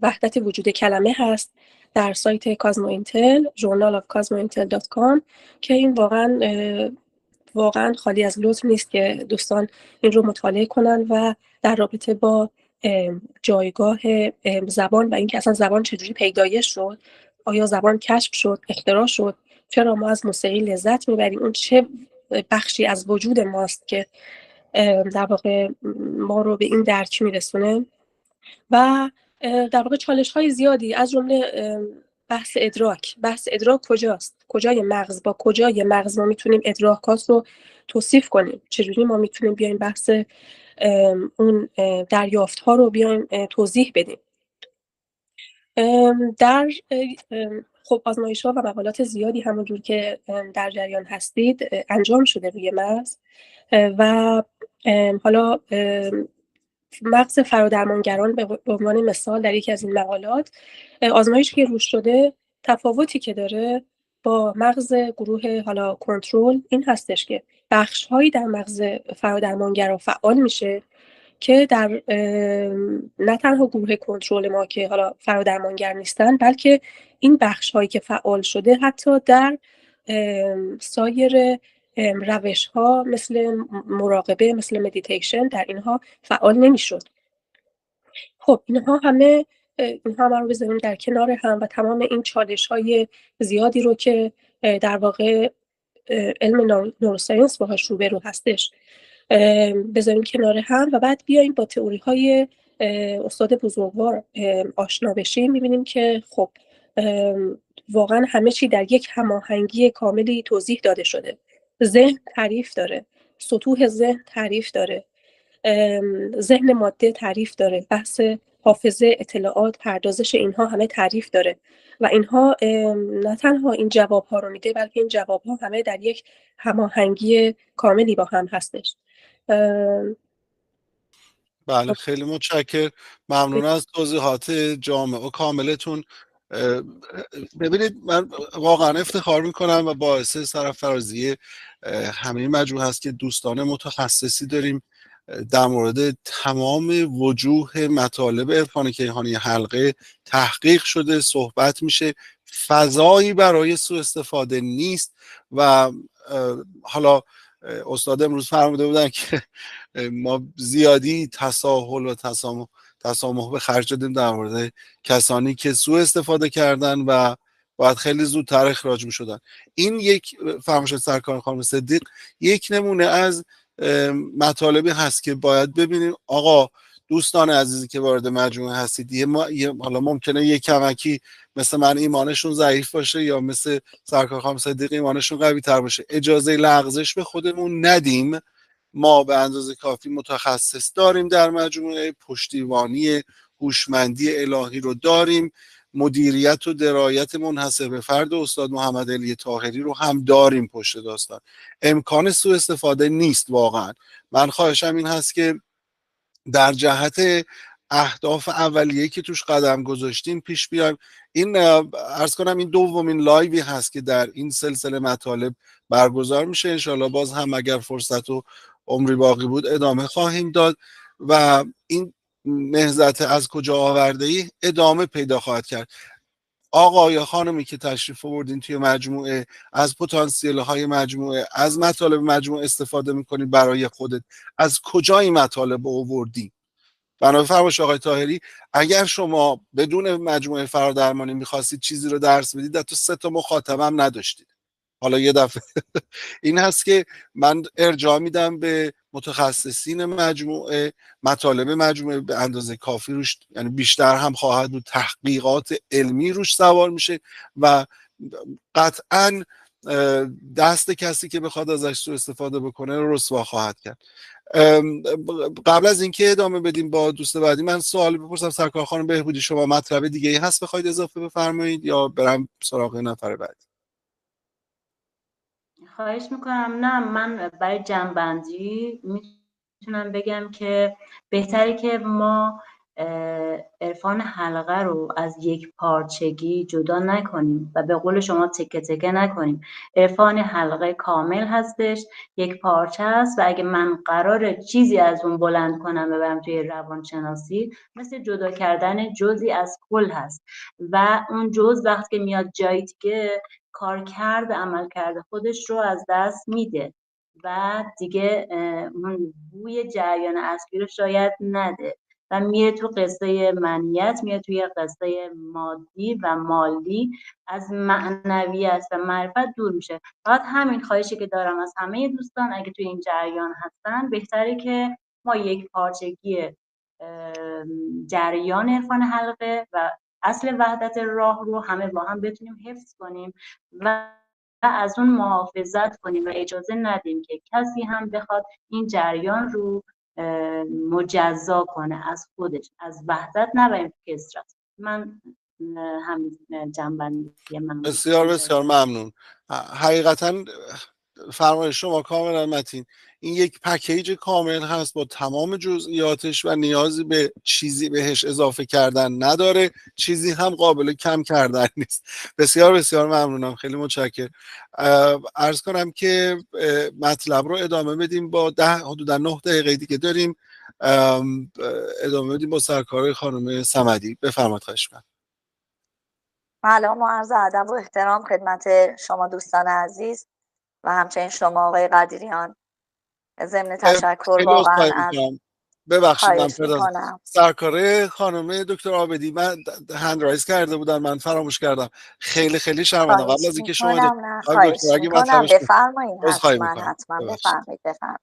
وحدت وجود کلمه هست در سایت کازمو اینتل، journalofcosmointel.com، که این واقعا خالی از لطف نیست که دوستان این رو مطالعه کنن و در رابطه با جایگاه زبان و اینکه اصلا زبان چجوری پیدایش شد آیا زبان کشف شد، اختراع شد؟ چرا ما از موسیقی لذت میبریم؟ اون چه بخشی از وجود ماست که در واقع ما رو به این درک میرسونه؟ و در واقع چالش های زیادی از جمله بحث ادراک کجاست؟ کجای مغز، با کجای مغز ما میتونیم ادراکات رو توصیف کنیم؟ چجوری ما میتونیم بیایم بحث اون دریافت ها رو بیایم توضیح بدیم؟ در خب آزمایش ها و مقالات زیادی همونجور که در جریان هستید انجام شده روی مغز و حالا مغز فرادرمانگران به عنوان مثال در یکی از این مقالات آزمایشی که روش شده تفاوتی که داره با مغز گروه حالا کنترل این هستش که بخش هایی در مغز فرادرمانگران فعال میشه که در نه تنها گروه کنترل ما که حالا فرادرمانگر نیستن، بلکه این بخش هایی که فعال شده حتی در سایر روش ها مثل مراقبه، مثل مدیتیشن، در اینها فعال نمیشد. خب اینها همه رو بذاریم در کنار هم و تمام این چالش های زیادی رو که در واقع علم نوروساینس باهاش روبرو هستش بذاریم کنار هم و بعد بیایم با تئوری های استاد بزرگوار آشنا بشیم. میبینیم که خب واقعا همه چی در یک هماهنگی کاملی توضیح داده شده. ذهن تعریف داره، سطوح ذهن تعریف داره، ذهن ماده تعریف داره، بحث حافظه، اطلاعات، پردازش، اینها همه تعریف داره و اینها نه تنها این جواب ها رو میده، بلکه این جواب ها همه در یک هماهنگی کاملی با هم هستش. بله خیلی متشکرم، ممنون از توضیحات جامع و کاملتون. ببینید من واقعا افتخار میکنم و باعث سرفرازی همه مجموعه هست که دوستان متخصصی داریم در مورد تمام وجوه مطالب عرفان کیهانی حلقه تحقیق شده، صحبت میشه، فضایی برای سوء استفاده نیست. و حالا استاد امروز فرموده بودن که ما زیادی تساهل و تسامح به خرج دادیم در مورد کسانی که سوء استفاده کردن و باید خیلی زودتر اخراج می شدن. این یک فرمایش سرکار خانم صدیق یک نمونه از مطالبی هست که باید ببینیم. آقا دوستان عزیزی که وارد مجموعه هستید، حالا ممکنه یک کمکی مثل من ایمانشون ضعیف باشه یا مثل سرکار خانم صدیق ایمانشون قوی تر باشه، اجازه لغزش به خودمون ندیم. ما به اندازه کافی متخصص داریم در مجموعه، پشتیبانی هوشمندی الهی رو داریم، مدیریت و درایت منحصر به فرد استاد محمد علی طاهری رو هم داریم پشت داستان. امکان سوء استفاده نیست. واقعا من خواهشم این هست که در جهت اهداف اولیه‌ای که توش قدم گذاشتیم پیش بیایم. این عرض کنم این دومین لایوی هست که در این سلسله مطالب برگزار میشه. انشالله باز هم اگر فرصت و عمری باقی بود ادامه خواهیم داد و این نهضت از کجا آورده ای ادامه پیدا خواهد کرد. آقا یا خانمی که تشریف آوردین توی مجموعه، از پتانسیل های مجموعه، از مطالب مجموعه استفاده میکنید برای خودت، از کجا این مطالب آوردی؟ بنابراین فرمایش آقای طاهری اگر شما بدون مجموعه فرادرمانی میخواستید چیزی رو درس بدید، حتی 3 تا مخاطبم نداشتید. حالا یه دفعه این هست که من ارجاع میدم به متخصصین مجموعه، مطالب مجموعه به اندازه کافی روش، یعنی بیشتر هم خواهد بود، تحقیقات علمی روش سوار میشه و قطعاً دست کسی که بخواد ازش سوء استفاده بکنه رو رسوا خواهد کرد. قبل از اینکه ادامه بدیم با دوست بعدی، من سوالی بپرسم سرکار خانم بهبودی، شما مطلب دیگه ای هست بخواید اضافه بفرمایید یا برم سراغ نفر بعد؟ خواهش میکنم. نه، من برای جنبندی میتونم بگم که بهتره که ما عرفان حلقه رو از یک پارچگی جدا نکنیم و به قول شما تکه تکه نکنیم. عرفان حلقه کامل هستش، یک پارچه است و اگه من قراره چیزی از اون بلند کنم ببرم توی روانشناسی، مثل جدا کردن جزئی از کل هست و اون جز وقتی که میاد جایی دیگه کارکرد عملکرد خودش رو از دست میده و دیگه اون بوی جریان اصلی رو شاید نده. و میره تو قصه منیت، میره توی قصه مادی و مالی، از معنویت و معرفت دور میشه. فقط همین خواهشی که دارم از همه دوستان اگه توی این جریان هستن، بهتره که ما یک پارچگی جریان عرفان حلقه و اصل وحدت راه رو همه با هم بتونیم حفظ کنیم و از اون محافظت کنیم و اجازه ندیم که کسی هم بخواد این جریان رو مجزا کنه از خودش، از وحدت نبریم کسرت. من همین جنبندی من. بسیار بسیار ممنون. حقیقتا فرمایش شما کاملا متین. این یک پکیج کامل هست با تمام جزئیاتش و نیازی به چیزی بهش اضافه کردن نداره، چیزی هم قابل کم کردن نیست. بسیار بسیار ممنونم، خیلی متشکرم. عرض کنم که مطلب رو ادامه بدیم با حدودا 9 دقیقه دیگه داریم. ادامه بدیم با سرکار خانم صمدی. بفرمایید. خواهش می‌کنم. سلام و عرض ادب و احترام خدمت شما دوستان عزیز و همچنین شما آقای قدیریان. ضمن تشکر خیلی واقعا عذرخواهی از می‌کنم. ببخشید من خواهش میکنم. سرکاره خانم دکتر عابدی من هند رایز کرده بودن، من فراموش کردم. خیلی خیلی شرمنده. قبل خواهش از اینکه شما میکنم. نه خانم دکتر خواهش اگه میکنم، مطلبش بفرمایین. عذرخواهی حتما می‌کنم. حتما ببخشید. بفرمایید.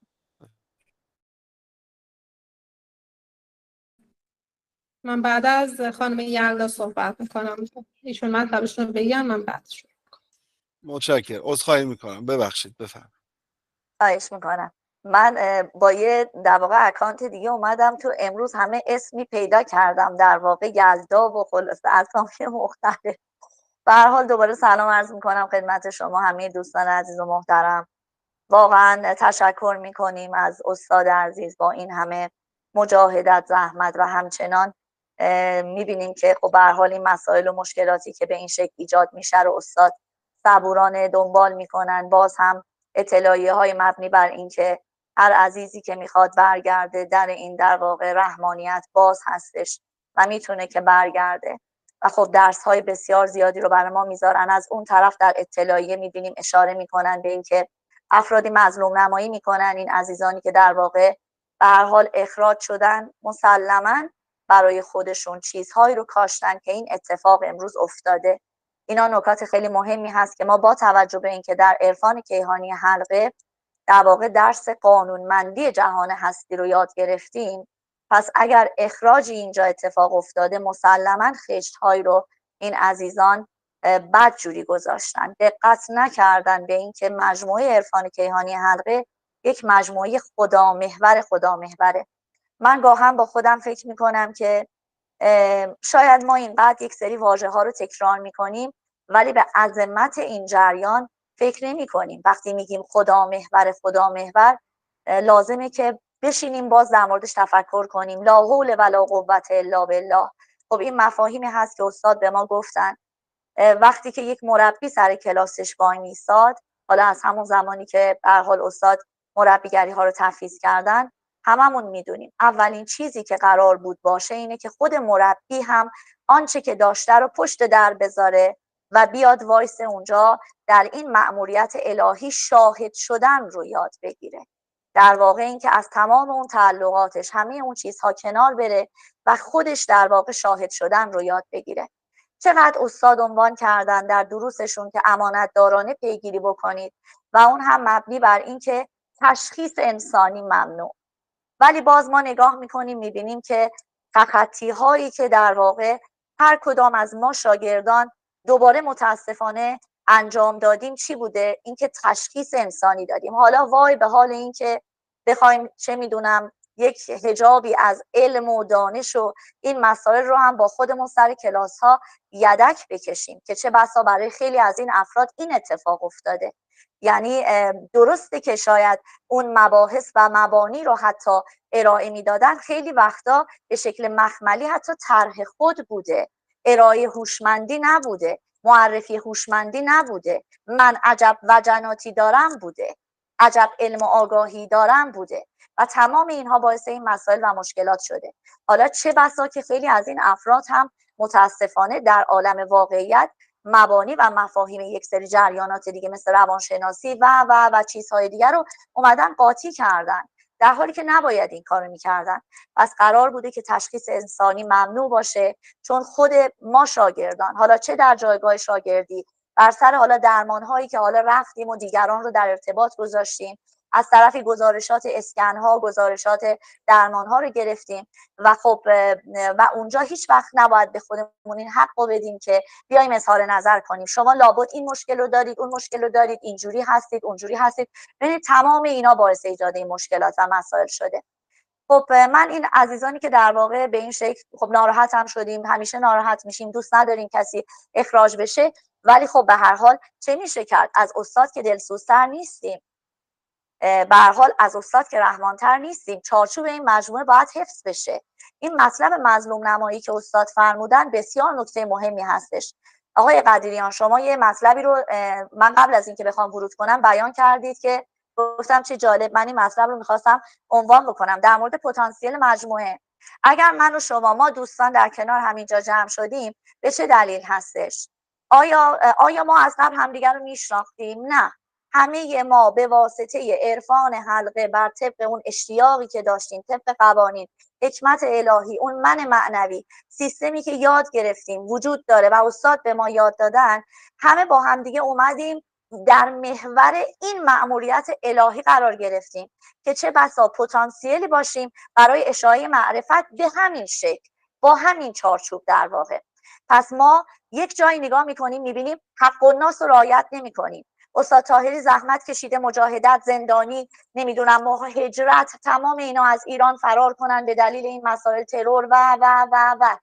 من بعد از خانم یلدا صحبت میکنم، ایشون مطلبشون رو بگم من بعدش. متشکرم. عذرخواهی می‌کنم. ببخشید. بفرمایید. خواهش میکنم. من با یه در واقع اکانت دیگه اومدم تو، امروز همه اسمی پیدا کردم در واقع یلدا و خلاصه اسامی مختلف. به هر حال دوباره سلام عرض میکنم خدمت شما همه دوستان عزیز و محترم. واقعا تشکر میکنیم از استاد عزیز با این همه مجاهدت، زحمت و همچنان میبینیم که خب به هر حال این مسائل و مشکلاتی که به این شکل ایجاد میشه رو استاد صبورانه دنبال میکنن. باز هم اطلاعیه های مبنی بر این که هر عزیزی که میخواد برگرده در این در واقع رحمانیت باز هستش و میتونه که برگرده و خب درس های بسیار زیادی رو برای ما میذارن. از اون طرف در اطلاعیه میبینیم اشاره میکنن به این که افرادی مظلوم نمایی میکنن، این عزیزانی که در واقع به هر حال اخراج شدن مسلماً برای خودشون چیزهایی رو کاشتن که این اتفاق امروز افتاده. اینا نکات خیلی مهمی هست که ما با توجه به اینکه در عرفان کیهانی حلقه در واقع درس قانونمندی جهان هستی رو یاد گرفتیم، پس اگر اخراجی اینجا اتفاق افتاده مسلماً خشت‌هایی رو این عزیزان بد جوری گذاشتن، دقت نکردن به این که مجموعه عرفان کیهانی حلقه یک مجموعه خدا محوره. من گاهم با خودم فکر میکنم که شاید ما اینقدر یک سری واژه ها رو تکرار میکنیم ولی به عظمت این جریان فکر نمی کنیم. وقتی میگیم خدا محور لازمه که بشینیم باز در موردش تفکر کنیم. لا حول ولا قوت الا بالله. خب این مفاهیمی هست که استاد به ما گفتن. وقتی که یک مربی سر کلاسش وای میساد، حالا از همون زمانی که به هر حال استاد مربیگری ها رو تفویض کردن، هممون میدونیم اولین چیزی که قرار بود باشه اینه که خود مربی هم آنچه که داشته رو پشت در بذاره و بیاد وایس اونجا در این مأموریت الهی شاهد شدن رو یاد بگیره. در واقع این که از تمام اون تعلقاتش همه اون چیزها کنار بره و خودش در واقع شاهد شدن رو یاد بگیره. چقدر استاد عنوان کردن در دروسشون که امانتدارانه پیگیری بکنید و اون هم مبنی بر این که تشخیص انسانی ممنوع. ولی باز ما نگاه میکنیم میبینیم که تخطی هایی که در واقع هر کدام از ما شاگردان دوباره متاسفانه انجام دادیم چی بوده؟ اینکه تشخیص انسانی دادیم. حالا وای به حال این که بخوایم چه میدونم یک حجابی از علم و دانش و این مسائل رو هم با خودمون سر کلاس ها یدک بکشیم که چه بسا برای خیلی از این افراد این اتفاق افتاده. یعنی درسته که شاید اون مباحث و مبانی رو حتی ارائه میدادن خیلی وقتا به شکل مخملی حتی طرح خود بوده، ارائه هوشمندی نبوده، معرفی هوشمندی نبوده، من عجب وجناتی دارم بوده، عجب علم و آگاهی دارم بوده و تمام اینها باعث این مسائل و مشکلات شده. حالا چه بسا که خیلی از این افراد هم متاسفانه در عالم واقعیت مبانی و مفاهیم یک سری جریانات دیگه مثل روانشناسی و چیزهای دیگر رو اومدن قاطی کردن. در حالی که نباید این کارو میکردن. پس قرار بوده که تشخیص انسانی ممنوع باشه، چون خود ما شاگردان، حالا چه در جایگاه شاگردی، بر سر حالا درمان‌هایی که حالا رفتیم و دیگران رو در ارتباط گذاشتیم، از طرفی گزارشات اسکن‌ها، گزارشات درمان‌ها رو گرفتیم و خب و اونجا هیچ وقت نباید به خودمون این حق رو بدیم که بیایم اظهار نظر کنیم شما لابد این مشکل رو دارید، اون مشکل رو دارید، اینجوری هستید، اونجوری هستید. ببینید تمام اینا باعث ایجاد این مشکلات و مسائل شده. خب من این عزیزانی که در واقع به این شکل خب ناراحت هم شدیم، همیشه ناراحت میشیم، دوست نداریم کسی اخراج بشه، ولی خب به هر حال چه میشه کرد؟ از استاد که دلسوزتر نیستیم، به هر حال از استاد که رحمانتر نیستیم. چارچوب این مجموعه باید حفظ بشه. این مطلب مظلوم نمایی که استاد فرمودن بسیار نکته مهمی هستش. آقای قدیریان شما یه مطلبی رو من قبل از اینکه بخوام ورود کنم بیان کردید که گفتم چه جالب، من این مطلب رو میخواستم عنوان بکنم در مورد پتانسیل مجموعه. اگر من و شما ما دوستان در کنار همینجا جمع شدیم به چه دلیل هستش؟ آیا ما از قبل همدیگر رو میشناختیم؟ نه. همه ما به واسطه عرفان حلقه بر طبق اون اشتیاقی که داشتیم، طبق قوانین، حکمت الهی، اون من معنوی، سیستمی که یاد گرفتیم وجود داره و استاد به ما یاد دادن، همه با همدیگه اومدیم در محور این مأموریت الهی قرار گرفتیم که چه بسا پتانسیلی باشیم برای اشاعه معرفت به همین شکل، با همین چارچوب در واقع. پس ما یک جایی نگاه میکنیم میبینیم حق الناس رو رعایت نمیکنیم. استاد طاهری زحمت کشیده، مجاهدت، زندانی، نمیدونم هجرت، تمام اینا از ایران فرار کنن به دلیل این مسائل ترور و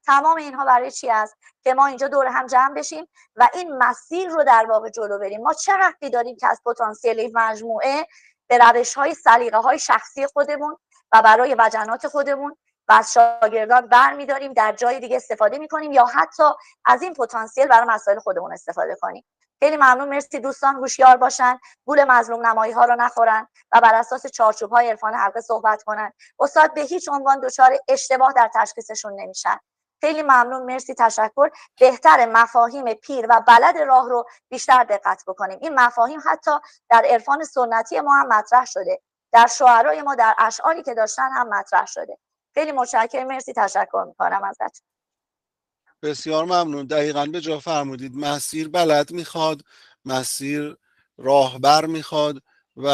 تمام اینها برای چی است؟ که ما اینجا دور هم جمع بشیم و این مسیر رو در واقع جلو بریم. ما چه حقی داریم که از پتانسیل مجموعه به روش‌های سلیقه‌های شخصی خودمون و برای وجنات خودمون و از شاگردان برمی‌داریم در جای دیگه استفاده می‌کنیم یا حتی از این پتانسیل برای مسائل خودمون استفاده کنیم. خیلی ممنون، مرسی دوستان، هوشیار باشن، گول مظلوم نمایی ها رو نخورن و بر اساس چارچوب های عرفان حلقه صحبت کنن. استاد به هیچ عنوان دچار اشتباه در تشخیصشون نمیشن. خیلی ممنون، مرسی، تشکر. بهتر مفاهیم پیر و بلد راه رو بیشتر دقت بکنیم. این مفاهیم حتی در عرفان سنتی ما هم مطرح شده، در شعرای ما، در اشعاری که داشتن هم مطرح شده. خیلی متشکرم، مرسی، تشکر میکنم ازتون. بسیار ممنون. دقیقاً به جا فرمودید. مسیر بلد میخواد، مسیر راهبر میخواد و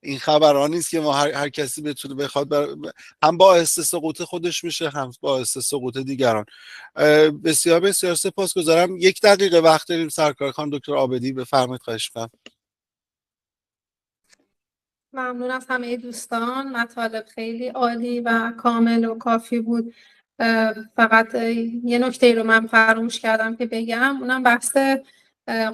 این خبران نیست که ما هر کسی بتونه بخواد هم باعث سقوط خودش میشه هم باعث سقوط دیگران. بسیار بسیار سپاسگزارم. 1 دقیقه وقت داریم. سرکار خانم دکتر عابدی بفرمایید. خواهش می‌کنم. ممنون از همه دوستان. مطالب خیلی عالی و کامل و کافی بود. فقط یه نکته رو من فراموش کردم که بگم، اونم بحث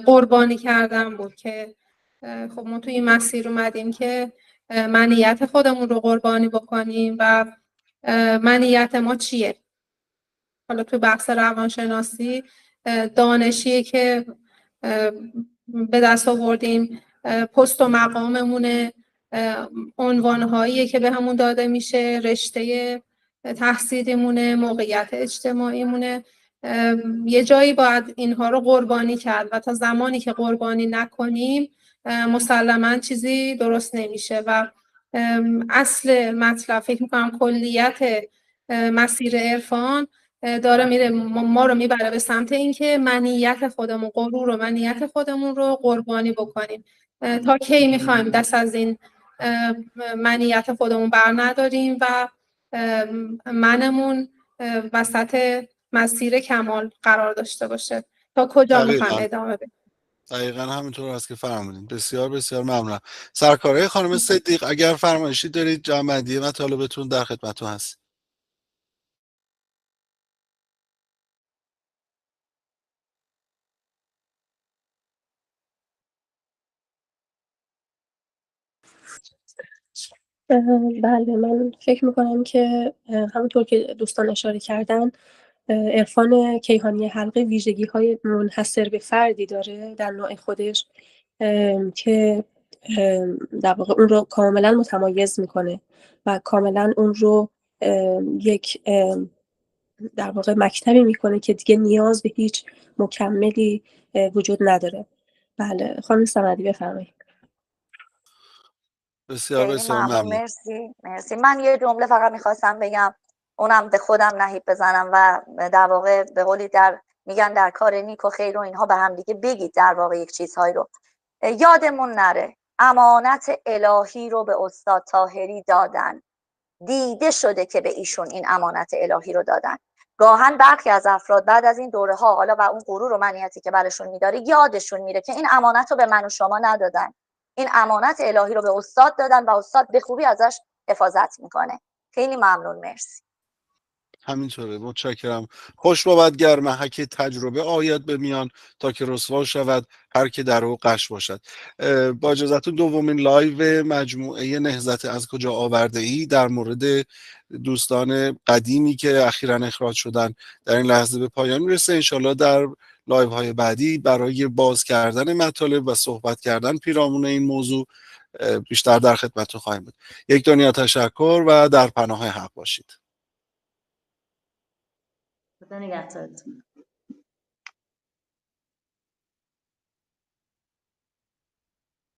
قربانی کردن بود که خب ما توی این مسیر اومدیم که منیت خودمون رو قربانی بکنیم و منیت ما چیه. حالا تو بحث روانشناسی دانشیه که به دست آوردیم، پست و مقاممونه، عنوانهاییه که به همون داده میشه، رشته تحصیلیمونه، موقعیت اجتماعیمونه. یه جایی باید اینها رو قربانی کرد و تا زمانی که قربانی نکنیم مسلماً چیزی درست نمیشه و اصل مطلب فکر میکنم کلیت مسیر عرفان داره میره ما رو میبره به سمت اینکه منیت خودمون، غرور و منیت خودمون رو قربانی بکنیم. تا کی میخوایم دست از این منیت خودمون بر نداریم و منمون وسط مسیر کمال قرار داشته باشه؟ تا کجا میخوایم ادامه بدیم؟ دقیقاً همینطور است که فرمودین. بسیار بسیار ممنونم. سرکارای خانم صدیق، اگر فرمایشی دارید جمع‌بندی مطالبتون در خدمتتون هست. بله، من فکر میکنم که همونطور که دوستان اشاره کردن عرفان کیهانی حلقه ویژگی‌های منحصر به فردی داره در نوع خودش که در واقع اون رو کاملا متمایز میکنه و کاملا اون رو یک در واقع مکتبی میکنه که دیگه نیاز به هیچ مکملی وجود نداره. بله خانم صمدی بفرمایید. بسیار خیلی بسیار ممنون. ممنون. مرسی. من یه جمله فقط میخواستم بگم، اونم به خودم نهیب بزنم و در واقع به قولی میگن در کار نیک و خیر و اینها به هم دیگه بگید در واقع یک چیزهایی رو. یادمون نره امانت الهی رو به استاد طاهری دادن، دیده شده که به ایشون این امانت الهی رو دادن. گاهن برخی از افراد بعد از این دوره ها حالا و اون غرور و منیتی که برشون میداره یادشون میره که این امانت رو به من و شما ندادن، این امانت الهی رو به استاد دادن و استاد به خوبی ازش حفاظت میکنه. خیلی ممنون. مرسی. همینطوره، متشکرم. خوش بابد گر محک تجربه آید به میان، تا که رسوا شود هر که در او غش باشد. با اجازهتون دومین لایو مجموعه نهضت از کجا آورده ای در مورد دوستان قدیمی که اخیراً اخراج شدن در این لحظه به پایان میرسه. انشالله در لایو های بعدی برای باز کردن مطالب و صحبت کردن پیرامون این موضوع بیشتر در خدمتتون خواهیم بود. یک دنیا تشکر و در پناه حق باشید. خدا نگهدارتون.